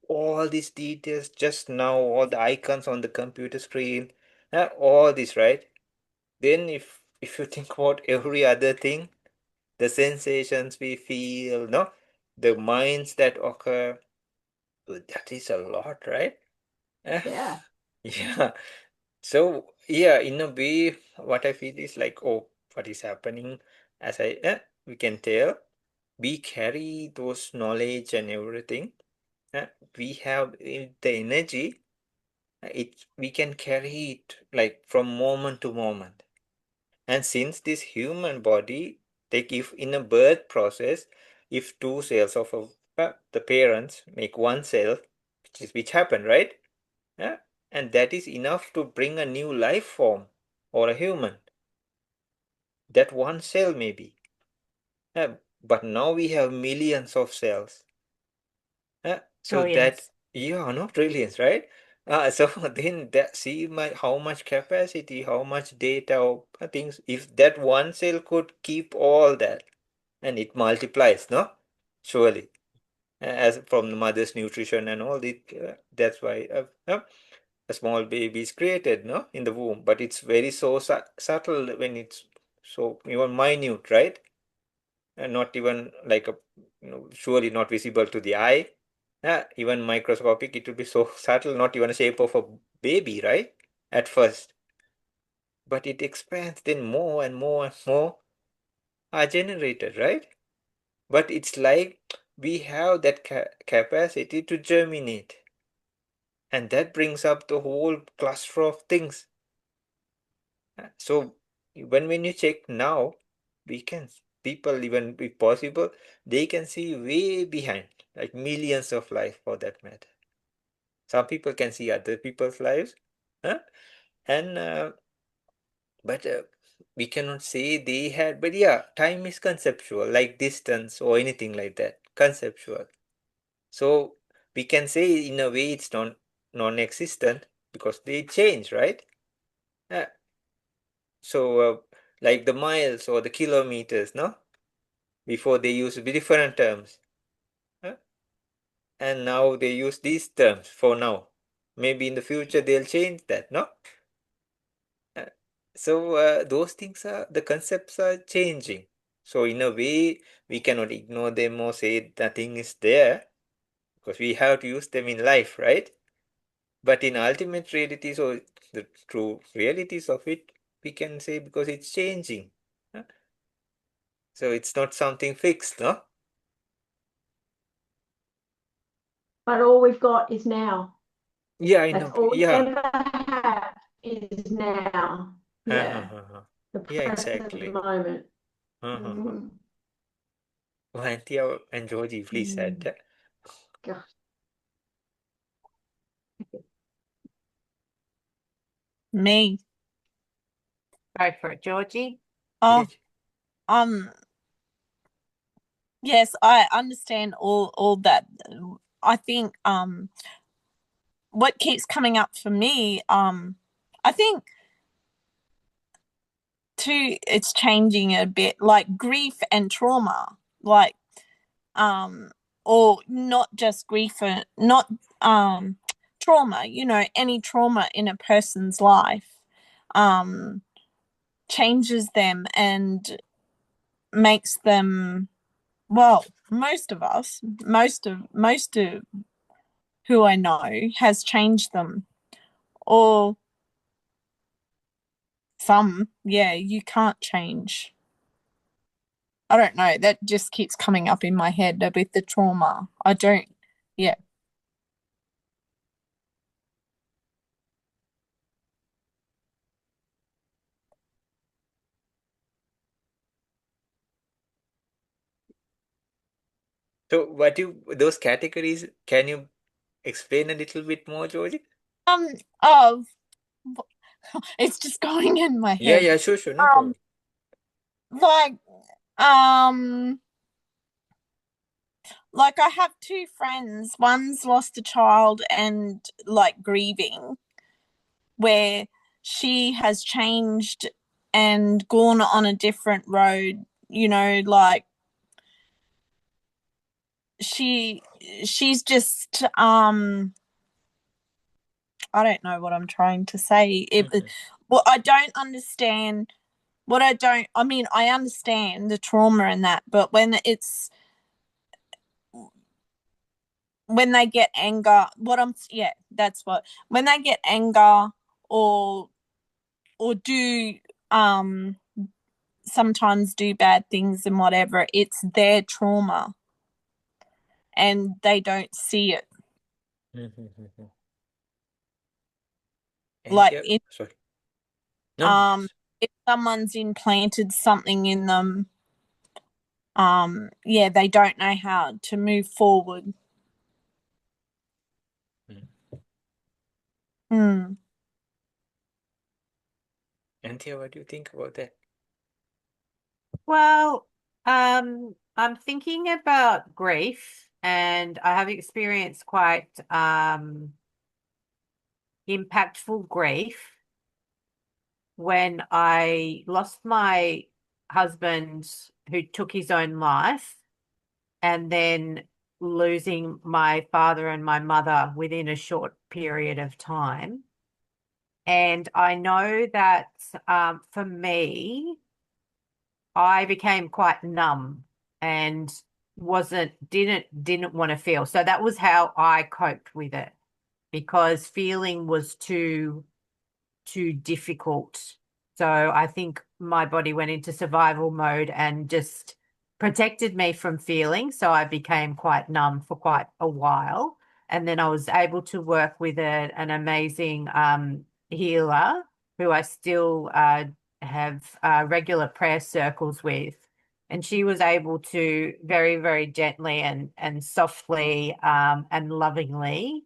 all these details just now, all the icons on the computer screen, all this, right? Then if you think about every other thing, the sensations we feel, no, the minds that occur, that is a lot, right? Yeah. Yeah. So yeah, in a way, what I feel is like, oh, what is happening? As we can tell, we carry those knowledge and everything. We have the energy. We can carry it like from moment to moment. And since this human body, like if in a birth process, if two cells of the parents make one cell, which happened, right? Yeah? And that is enough to bring a new life form or a human. That one cell maybe. But now we have millions of cells. So that, Brilliant. yeah, not trillions, right? So then that see how much capacity, how much data or things. If that one cell could keep all that, and it multiplies, no? Surely, as from the mother's nutrition and all that. That's why a small baby is created, no, in the womb. But it's very so subtle when it's so even minute, right? And not even like a, surely not visible to the eye. Even microscopic, it will be so subtle, not even a shape of a baby, right? At first. But it expands, then more and more and more are generated, right? But it's like we have that capacity to germinate. And that brings up the whole cluster of things. So when you check now, we can, people even if possible, they can see way behind, like millions of life for that matter. Some people can see other people's lives, and but we cannot say they had. But yeah, time is conceptual, like distance or anything like that, conceptual. So we can say in a way it's non-existent because they change, right? Uh, so like the miles or the kilometers, no? Before they used different terms, and now they use these terms for now. Maybe in the future they'll change that, no? Uh, so those things are, the concepts are changing. So in a way, we cannot ignore them or say nothing is there because we have to use them in life, right? But in ultimate realities or the true realities of it, we can say because it's changing. So it's not something fixed, no? But all we've got is now. Yeah, I That's know. all we Yeah. ever have is now. Yeah. The Yeah, present exactly. moment. Oh, Anthea and Georgie, please add that. Gosh. Me. Go for it, Georgie. Oh, yes, I understand all that. I think what keeps coming up for me, I think too it's changing a bit, like grief and trauma, like or not just grief and not trauma, any trauma in a person's life changes them and makes them, well, most of us, most of who I know has changed them, or some, yeah, you can't change. I don't know, that just keeps coming up in my head with the trauma. I don't, yeah. So what those categories, can you explain a little bit more, Georgie? Oh, it's just going in my Yeah, head. sure, no problem. Like, um, like I have two friends. One's lost a child and like grieving, where she has changed and gone on a different road, like she's just I don't know what I'm trying to say. Well, I don't understand I mean, I understand the trauma and that, but when they get anger, when they get anger or do sometimes do bad things and whatever, it's their trauma and they don't see it. Like Sorry. No. if someone's implanted something in them, they don't know how to move forward. Anthea, what do you think about that? Well, I'm thinking about grief, and I have experienced quite impactful grief when I lost my husband who took his own life, and then losing my father and my mother within a short period of time. And I know that for me, I became quite numb and didn't want to feel. So that was how I coped with it, because feeling was too difficult. So I think my body went into survival mode and just protected me from feeling. So I became quite numb for quite a while. And then I was able to work with an amazing healer who I still have regular prayer circles with. And she was able to very, very gently and softly and lovingly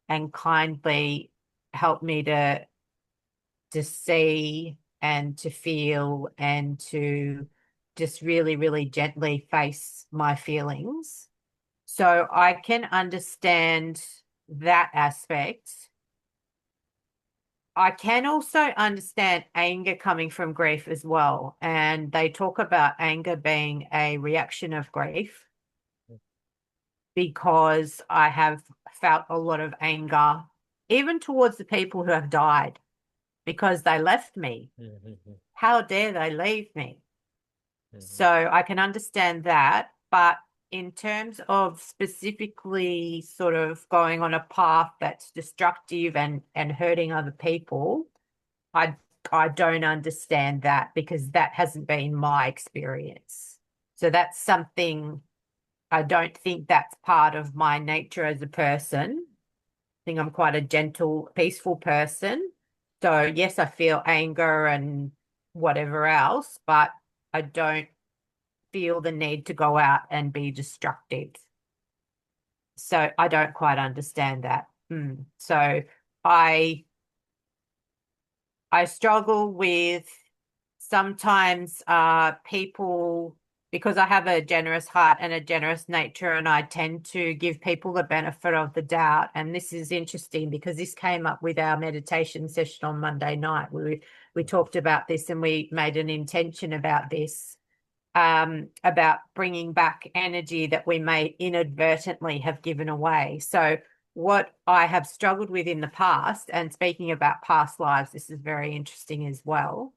and kindly help me to see and to feel and to just really, really gently face my feelings. So I can understand that aspect. I can also understand anger coming from grief as well. And they talk about anger being a reaction of grief, because I have felt a lot of anger, even towards the people who have died, because they left me. How dare they leave me? So I can understand that. But in terms of specifically sort of going on a path that's destructive and hurting other people, I don't understand that, because that hasn't been my experience. So that's something, I don't think that's part of my nature as a person. I think I'm quite a gentle, peaceful person. So yes, I feel anger and whatever else, but I don't feel the need to go out and be destructive. So I don't quite understand that. So I struggle with sometimes people, because I have a generous heart and a generous nature, and I tend to give people the benefit of the doubt. And this is interesting because this came up with our meditation session on Monday night. We talked about this and we made an intention about this, about bringing back energy that we may inadvertently have given away. So what I have struggled with in the past, and speaking about past lives, this is very interesting as well.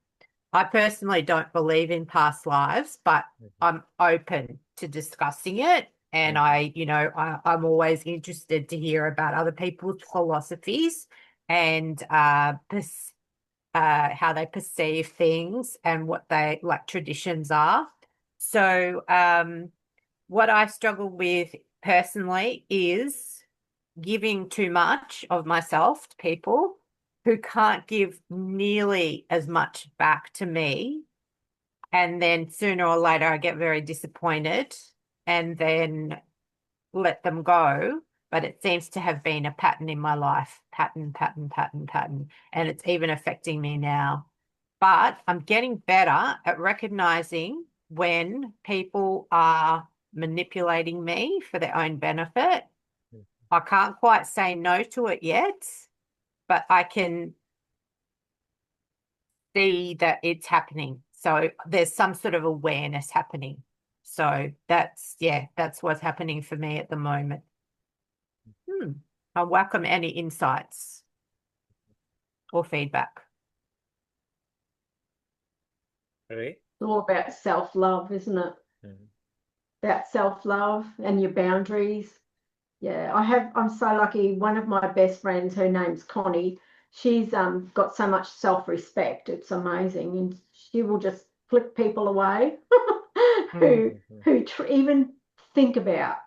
I personally don't believe in past lives, but I'm open to discussing it. And I'm always interested to hear about other people's philosophies and how they perceive things and what they like traditions are. So what I struggle with personally is giving too much of myself to people who can't give nearly as much back to me. And then sooner or later, I get very disappointed and then let them go. But it seems to have been a pattern in my life, pattern. And it's even affecting me now. But I'm getting better at recognizing when people are manipulating me for their own benefit. I can't quite say no to it yet, but I can see that it's happening. So there's some sort of awareness happening. So that's what's happening for me at the moment. I welcome any insights or feedback. Right? It's all about self-love, isn't it? About self-love and your boundaries. Yeah, I'm so lucky. One of my best friends, her name's Connie, she's got so much self-respect. It's amazing. And she will just flick people away who even think about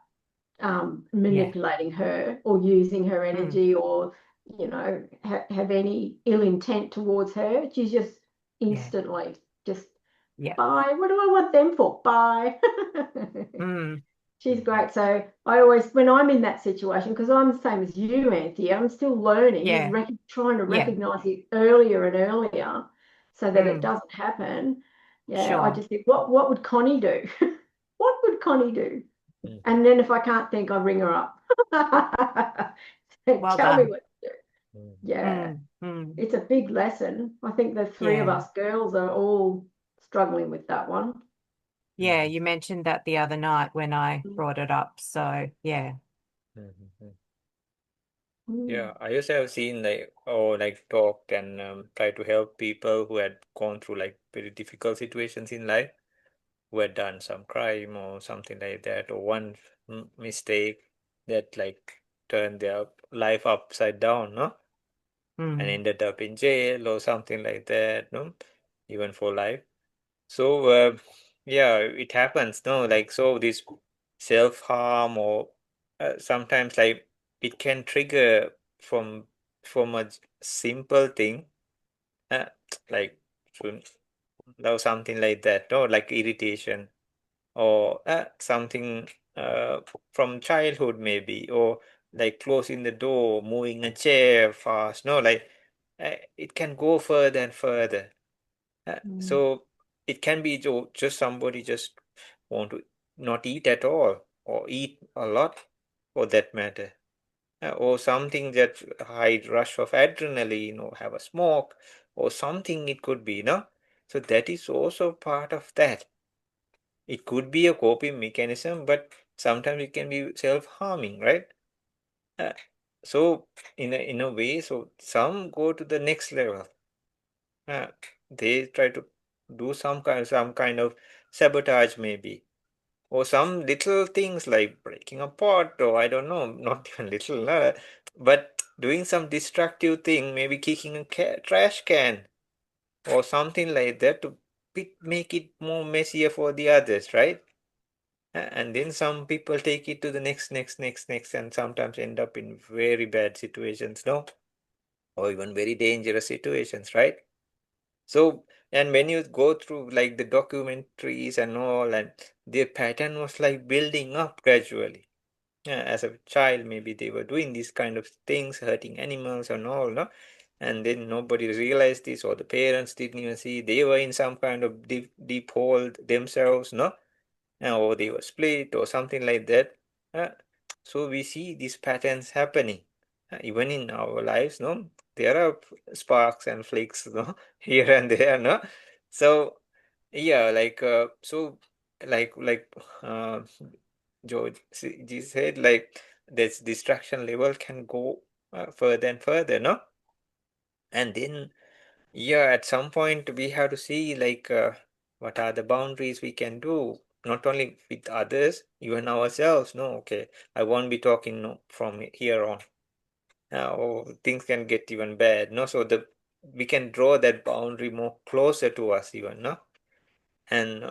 manipulating her or using her energy or, you know, have any ill intent towards her. She's just instantly just bye. What do I want them for? Bye. She's great. So I always, when I'm in that situation, because I'm the same as you, Anthea, I'm still learning and trying to recognize it earlier and earlier so that it doesn't happen. Yeah, I just think, what would Connie do? What would Connie do? And then if I can't think, I ring her up. Well Tell me done. what to do. Yeah. It's a big lesson. I think the three of us girls are all struggling with that one. Yeah, you mentioned that the other night when I brought it up. So yeah. Yeah, I also have seen like talk and try to help people who had gone through like very difficult situations in life, who had done some crime or something like that, or one mistake that like turned their life upside down, no? And ended up in jail or something like that, no? Even for life. So yeah, it happens, no? Like so this self-harm or sometimes like it can trigger from a simple thing, uh, like or something like that, no? Like irritation or something from childhood maybe, or like closing the door, moving a chair fast, no? Like it can go further and further. So it can be just somebody just want to not eat at all or eat a lot for that matter. Or something that high rush of adrenaline or have a smoke or something it could be, no? So that is also part of that. It could be a coping mechanism, but sometimes it can be self-harming, right? Uh, so in a way, so some go to the next level. They try to do some kind of sabotage maybe, or some little things like breaking a pot, or I don't know, not even little, but doing some destructive thing, maybe kicking a trash can or something like that to make it more messier for the others, right? And then some people take it to the next, and sometimes end up in very bad situations, no? Or even very dangerous situations, right? So, and when you go through like the documentaries and all, and their pattern was like building up gradually. As a child, maybe they were doing these kind of things, hurting animals and all, no? And then nobody realized this, or the parents didn't even see they were in some kind of deep hole themselves, no? Or they were split or something like that. Uh, so we see these patterns happening even in our lives, no? There are sparks and flicks, no? Here and there, no? So yeah, like George G said, like this distraction level can go further and further, no? And then yeah, at some point we have to see what are the boundaries we can do, not only with others, even ourselves. No, okay, I won't be talking no, from here on. Or things can get even bad. No, so the we can draw that boundary more closer to us even. No, and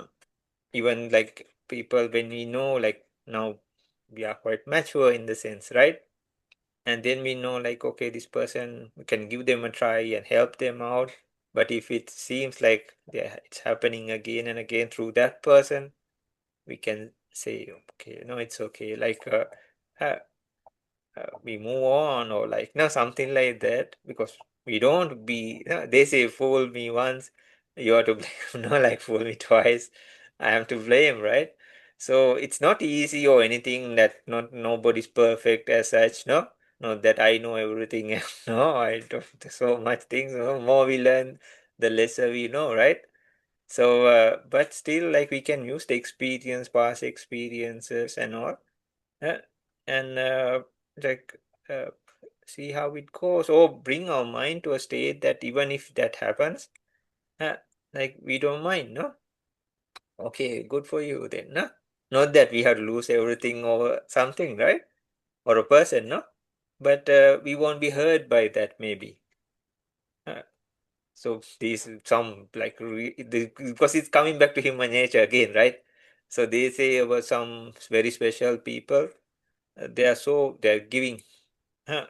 even like people when we know like now we are quite mature in the sense, right? And then we know like okay, this person, we can give them a try and help them out. But if it seems like it's happening again and again through that person, we can say okay, no, it's okay, uh, we move on, or like no, something like that, because we don't be they say fool me once, you are to blame. No, like fool me twice, I am to blame, right? So it's not easy or anything, that not nobody's perfect as such, no, not that I know everything. No, I don't so much things, no? More we learn, the lesser we know, right? So, but still, like we can use the experience, past experiences and all, and like see how it goes, or bring our mind to a state that even if that happens, uh, like we don't mind, no? Okay, good for you then, no? Not that we have to lose everything over something, right? Or a person, no? But we won't be hurt by that, maybe. Uh, So these some like because it's coming back to human nature again, right? So they say about some very special people, they're giving, uh,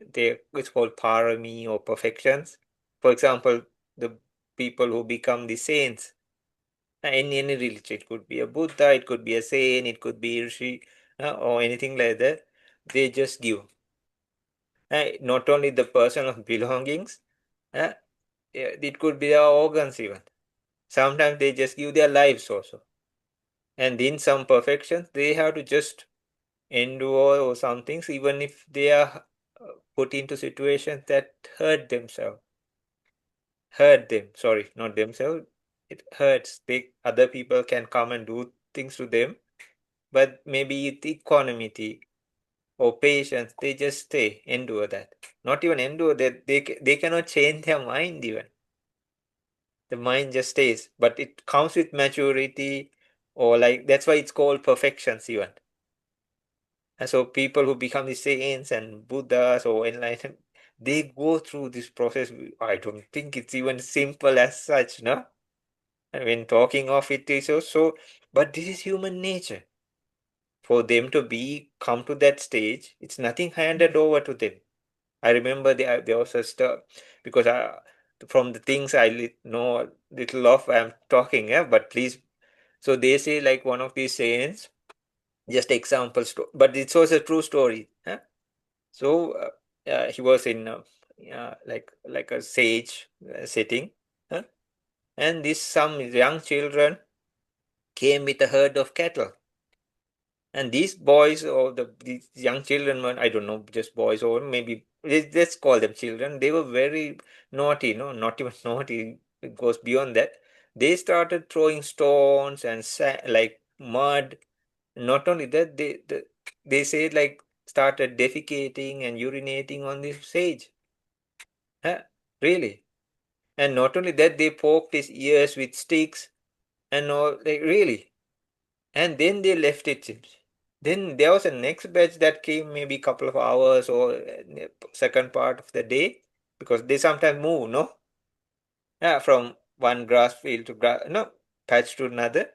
it's called parami or perfections. For example, the people who become the saints in any religion, it could be a Buddha, it could be a saint, it could be Rishi, or anything like that. They just give. Not only the personal belongings, uh, it could be their organs even. Sometimes they just give their lives also. And in some perfections, they have to just endure or some things, even if they are put into situations that hurt them. Sorry, not themselves. It hurts. Other people can come and do things to them, but maybe with equanimity or patience, they just stay, endure that. Not even endure that, they cannot change their mind even. The mind just stays, but it comes with maturity, or like that's why it's called perfections even. And so people who become the saints and Buddhas or enlightened, they go through this process. I don't think it's even simple as such, no? And when talking of it is also, but this is human nature. For them to come to that stage, it's nothing handed over to them. I remember there was a stuff, because from the things I know little of, I'm talking, yeah, but please. So they say like one of these saints, just example, but it was a true story. Huh? So he was in like a sage setting, huh? And some young children came with a herd of cattle. And these boys or these young children, I don't know, just boys or maybe let's call them children. They were very naughty, no, not even naughty. It goes beyond that. They started throwing stones and like mud. Not only that, they say like started defecating and urinating on the sage. Huh? Really? And not only that, they poked his ears with sticks and all. Like really? And then they left it. Then there was a next batch that came maybe a couple of hours or second part of the day, because they sometimes move, no? Yeah, from one grass field to no, patch to another.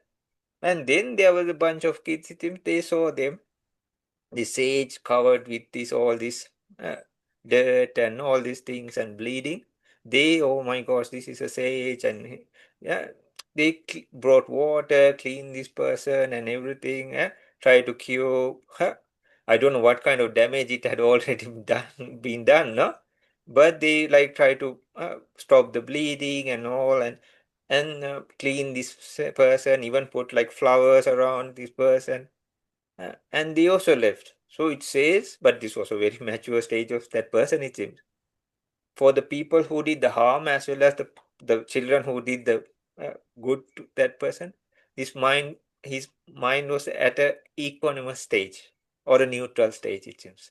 And then there was a bunch of kids. They saw them, the sage covered with all this uh, dirt and all these things and bleeding. Oh my gosh, this is a sage, and yeah, they brought water, clean this person and everything, try to cure. I don't know what kind of damage it had already been done, no? But they like try to stop the bleeding and all, and clean this person, even put like flowers around this person, and they also left. So it says, but this was a very mature stage of that person, it seems. For the people who did the harm as well as the children who did the good to that person, his mind was at a equanimous stage or a neutral stage, it seems.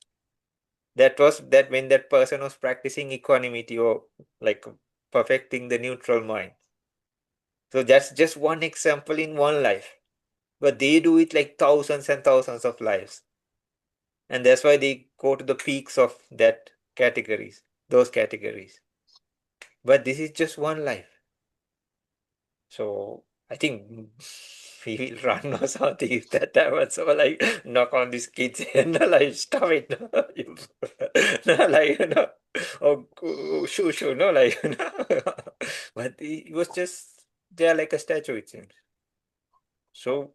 That was that when that person was practicing equanimity or like perfecting the neutral mind. So that's just one example in one life. But they do it like thousands and thousands of lives. And that's why they go to the peaks of those categories. But this is just one life. So I think we will run or something if that happens. So like knock on these kids and like stop it. No, like or shoo, no, like but it was just there like a statue, it seems. So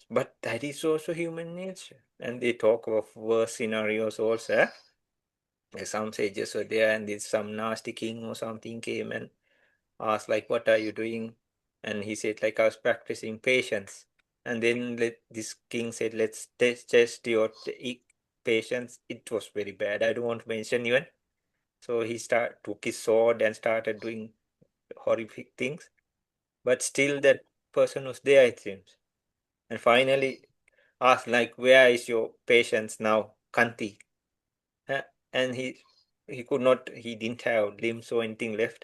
but that is also human nature. And they talk of worse scenarios also. Some sages were there, and some nasty king or something came and asked like, what are you doing? And he said like, I was practicing patience. And then this king said, let's test your patience. It was very bad, I don't want to mention even. So he took his sword and started doing horrific things. but still that person was there, it seems. And finally asked, like, where is your patients now, Kanti? And he could not, he didn't have limbs or anything left.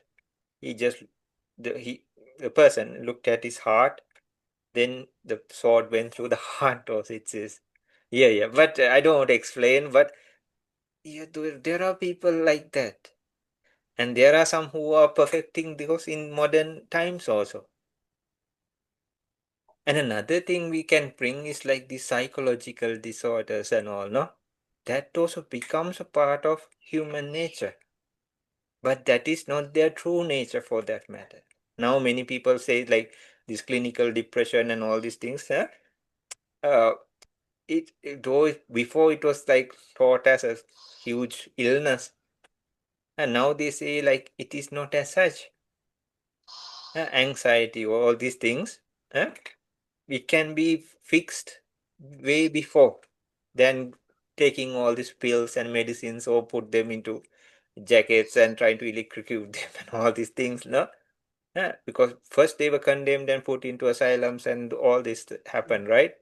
He just, the person looked at his heart, then the sword went through the heart, or it says. Yeah. But I don't want to explain, but yeah, there are people like that. And there are some who are perfecting those in modern times also. And another thing we can bring is like the psychological disorders and all, no? That also becomes a part of human nature. But that is not their true nature for that matter. Now many people say like this clinical depression and all these things, though before it was like taught as a huge illness, and now they say like it is not as such. Anxiety or all these things, it can be fixed way before than taking all these pills and medicines or put them into jackets and trying to electrocute them and all these things, no? Because first they were condemned and put into asylums and all this happened, right?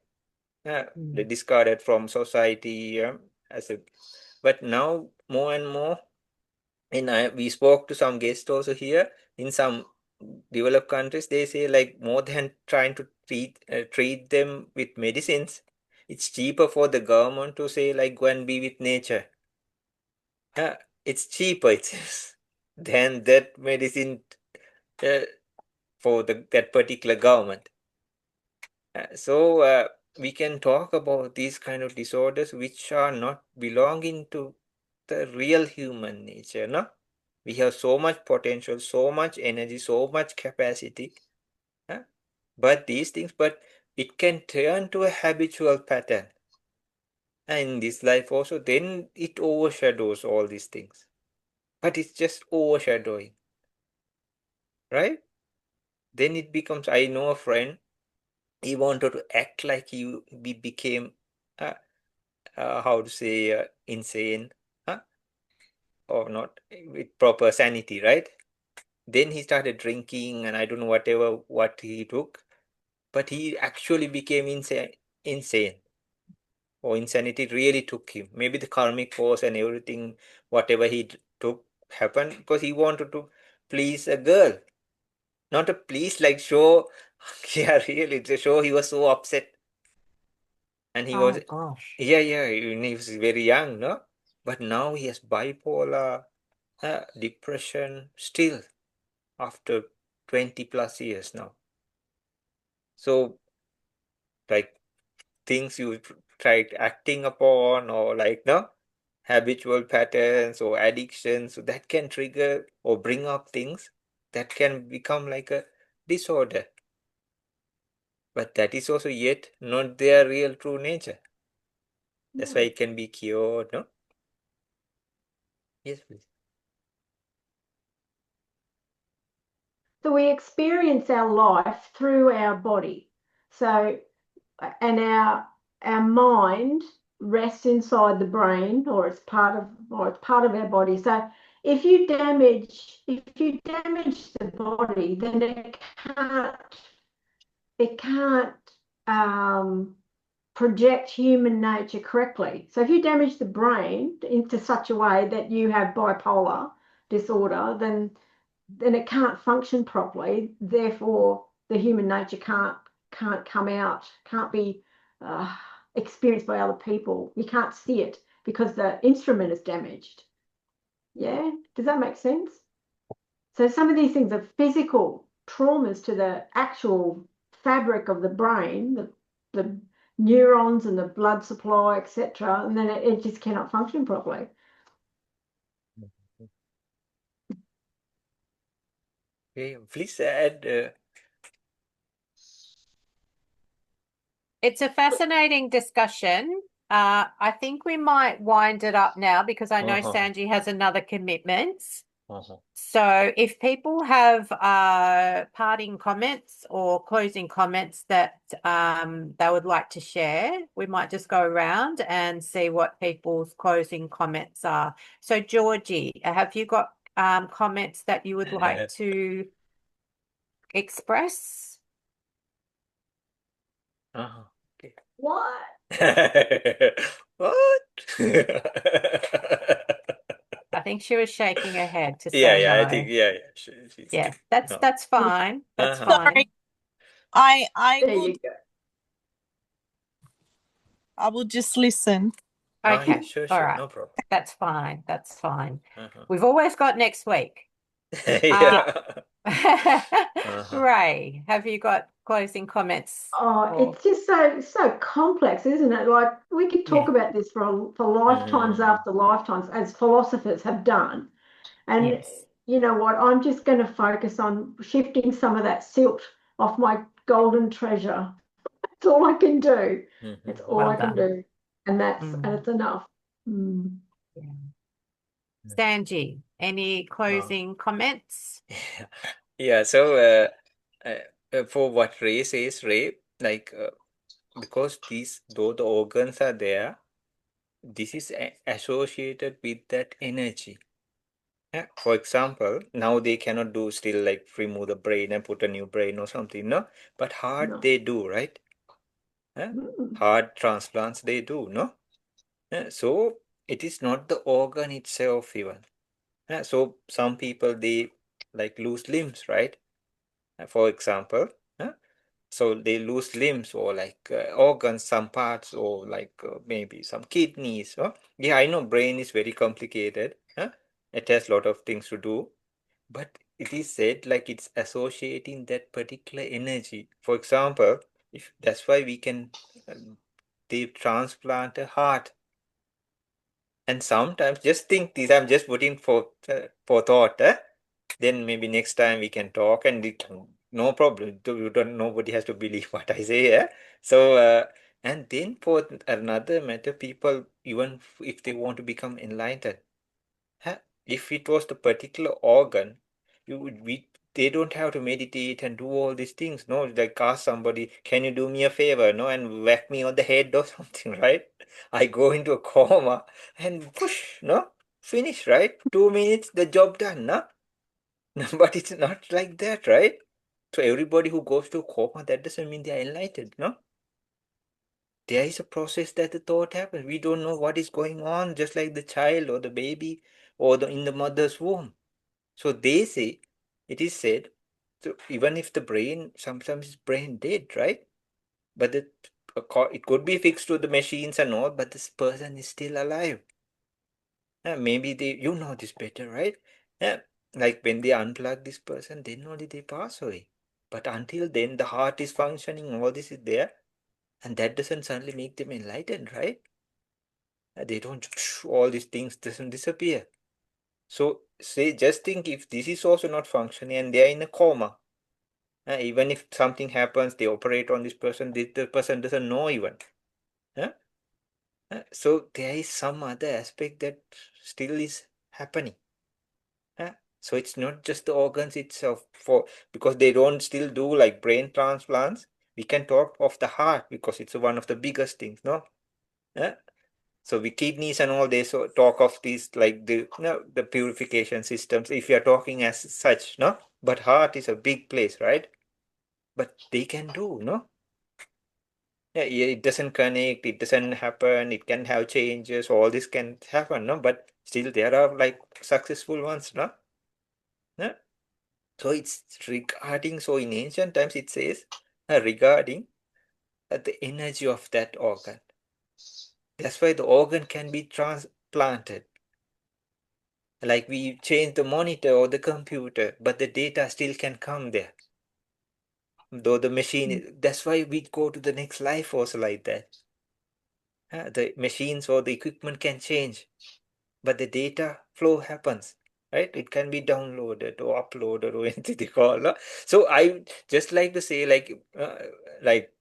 They discarded from society but now more and more, and we spoke to some guests also here in some developed countries. They say like more than trying to treat them with medicines, it's cheaper for the government to say like go and be with nature. It's cheaper than that medicine for that particular government. So we can talk about these kind of disorders which are not belonging to the real human nature, no? We have so much potential, so much energy, so much capacity. But it can turn to a habitual pattern. And in this life also, then it overshadows all these things. But it's just overshadowing, right? Then it becomes, I know a friend, he wanted to act like he became, how to say, insane, or not with proper sanity, right? Then he started drinking and I don't know what he took, but he actually became insane, or insanity really took him. Maybe the karmic force and everything, whatever he took happened because he wanted to please a girl. Not a please like show, yeah, really, to show he was so upset. And he was, gosh. yeah, when he was very young, no? But now he has bipolar, depression, still after 20 plus years now. So, like, things you tried acting upon, or like, no, habitual patterns or addictions, so that can trigger or bring up things that can become like a disorder. But that is also yet not their real true nature. That's why it can be cured, no? Yes, please. So we experience our life through our body. So, and our mind rests inside the brain, or it's part of our body. So if you damage the body, then it can't project human nature correctly. So if you damage the brain into such a way that you have bipolar disorder, then it can't function properly. Therefore, the human nature can't come out, can't be experienced by other people. You can't see it because the instrument is damaged. Yeah, does that make sense? So some of these things are physical traumas to the actual fabric of the brain, the neurons and the blood supply, etc., and then it just cannot function properly. Okay, please add. It's a fascinating discussion. I think we might wind it up now because I know Sanji has another commitment. So if people have parting comments or closing comments that they would like to share, we might just go around and see what people's closing comments are. So Georgie, have you got comments that you would like to express? Okay. What? What? I think she was shaking her head to Yeah, say yeah, no. I think, yeah. She's Yeah, that's no. that's fine. That's Uh-huh. fine. I There will you go. I will just listen. Yeah, Okay, sure, all sure, right. no problem. That's fine. That's fine. Uh-huh. We've always got next week. Yeah. Ray, have you got closing comments? Oh, Or it's just so complex, isn't it? Like we could talk about this for lifetimes after lifetimes, as philosophers have done. And yes. you know what? I'm just going to focus on shifting some of that silt off my golden treasure. That's all I can do. It's all Well I can done. do, and it's enough. Yeah. Sanji, any closing comments? Yeah, so for what Ray says, Ray, like because though the organs are there, this is associated with that energy. Yeah. For example, now they cannot do still like remove the brain and put a new brain or something, no? But heart No. they do, right? Heart transplants they do, no? So it is not the organ itself even. So some people they like lose limbs, right? For example, so they lose limbs or like organs, some parts, or like maybe some kidneys. Yeah, I know brain is very complicated. It has a lot of things to do, but it is said like it's associating that particular energy. For example, if that's why we can they transplant a heart. And sometimes just think this, I'm just putting for thought. Then maybe next time we can talk and no problem. Nobody has to believe what I say. So and then for another matter, people even if they want to become enlightened, if it was the particular organ, they don't have to meditate and do all these things. No, like ask somebody, can you do me a favor? No, and whack me on the head or something, right? I go into a coma and push, no, finish, right? 2 minutes, the job done, no? But it's not like that, right? So everybody who goes to coma, that doesn't mean they are enlightened, no? There is a process that the thought happens. We don't know what is going on, just like the child or the baby or in the mother's womb. So they say, it is said, so even if the brain, sometimes it's brain dead, right? But it could be fixed to the machines and all, but this person is still alive. Maybe you know this better, right? Like when they unplug this person, then only they pass away. But until then, the heart is functioning, all this is there, and that doesn't suddenly make them enlightened, right? They don't, all these things doesn't disappear. So say, just think if this is also not functioning and they are in a coma, even if something happens, they operate on this person, the person doesn't know even. So there is some other aspect that still is happening. So it's not just the organs itself, because they don't still do like brain transplants. We can talk of the heart because it's one of the biggest things, no? So with kidneys and all, they talk of these like the purification systems. If you are talking as such, no, but heart is a big place, right? But they can do, no? Yeah, it doesn't connect, it doesn't happen, it can have changes, all this can happen, no? But still there are like successful ones, no? Yeah. So it's regarding, so in ancient times it says regarding the energy of that organ. That's why the organ can be transplanted. Like we change the monitor or the computer, but the data still can come there. Though the machine, that's why we go to the next life also like that. The machines or the equipment can change, but the data flow happens, right? It can be downloaded or uploaded or anything they call. No? So I just like to say, like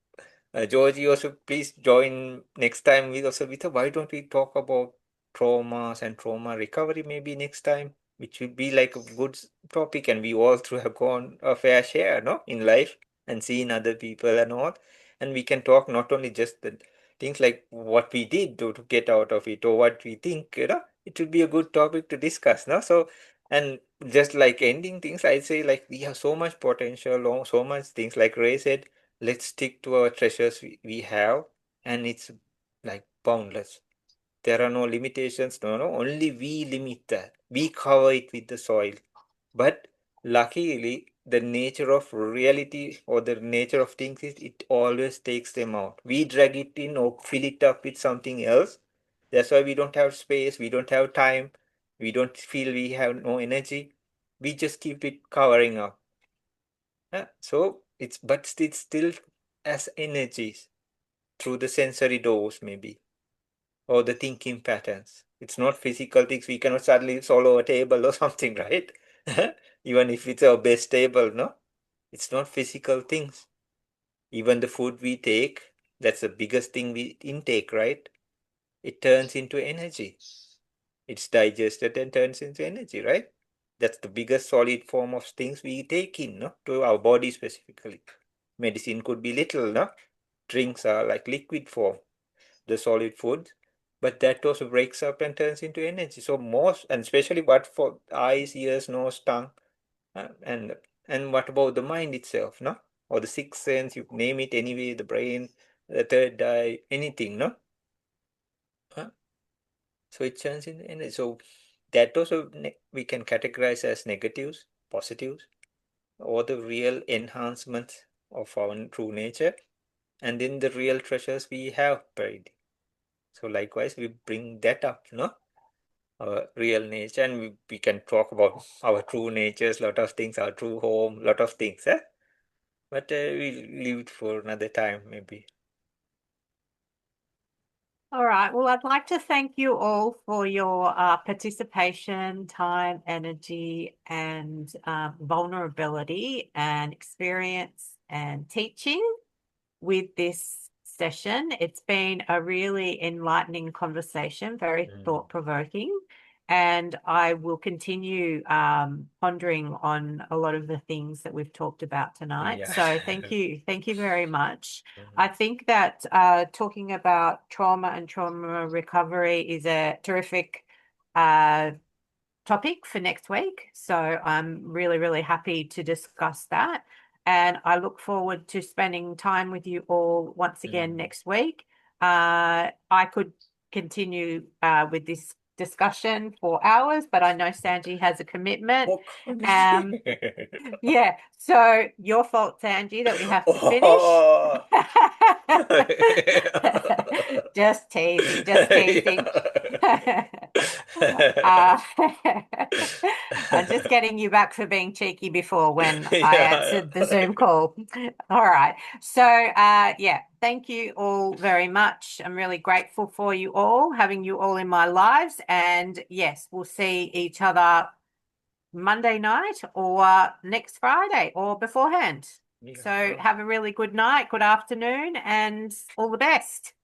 Georgie also, please join next time with also with why don't we talk about traumas and trauma recovery maybe next time, which would be like a good topic, and we all through have gone a fair share, no, in life and seen other people and all, and we can talk not only just the things like what we did to get out of it or what we think, it would be a good topic to discuss, no? So, and just like ending things, I say like we have so much potential, so much things. Like Ray said, let's stick to our treasures we have, and it's like boundless. There are no limitations, no, only we limit that. We cover it with the soil. But luckily, the nature of reality or the nature of things is it always takes them out. We drag it in or fill it up with something else. That's why we don't have space, we don't have time, we don't feel we have no energy. We just keep it covering up. So but it's still as energies through the sensory doors, maybe, or the thinking patterns. It's not physical things. We cannot suddenly swallow a table or something, right? Even if it's our best table, no? It's not physical things. Even the food we take, that's the biggest thing we intake, right? It turns into energy. It's digested and turns into energy, right? That's the biggest solid form of things we take in, no? To our body specifically. Medicine could be little, no? Drinks are like liquid form, the solid food, but that also breaks up and turns into energy. So most, and especially what for eyes, ears, nose, tongue, and what about the mind itself, no? Or the sixth sense, you name it anyway, the brain, the third eye, anything, no? So it turns into energy. So that also we can categorize as negatives, positives, or the real enhancements of our true nature, and then the real treasures we have buried. So likewise, we bring that up, no? Our real nature, and we can talk about our true natures, lot of things, our true home, lot of things, eh? But we'll leave it for another time, maybe. All right. Well, I'd like to thank you all for your participation, time, energy, and vulnerability and experience and teaching with this session. It's been a really enlightening conversation, very thought-provoking, and I will continue pondering on a lot of the things that we've talked about tonight. Yeah. So thank you very much. I think that talking about trauma and trauma recovery is a terrific topic for next week. So I'm really, really happy to discuss that. And I look forward to spending time with you all once again next week. I could continue with this discussion for hours, but I know Sanji has a commitment. Yeah, so your fault, Sanji, that we have to finish. Just teasing, just teasing. I'm just getting you back for being cheeky before when I answered the Zoom call. All right. So, yeah, thank you all very much. I'm really grateful for you all, having you all in my lives. And yes, we'll see each other Monday night or next Friday or beforehand. So have a really good night, good afternoon, and all the best.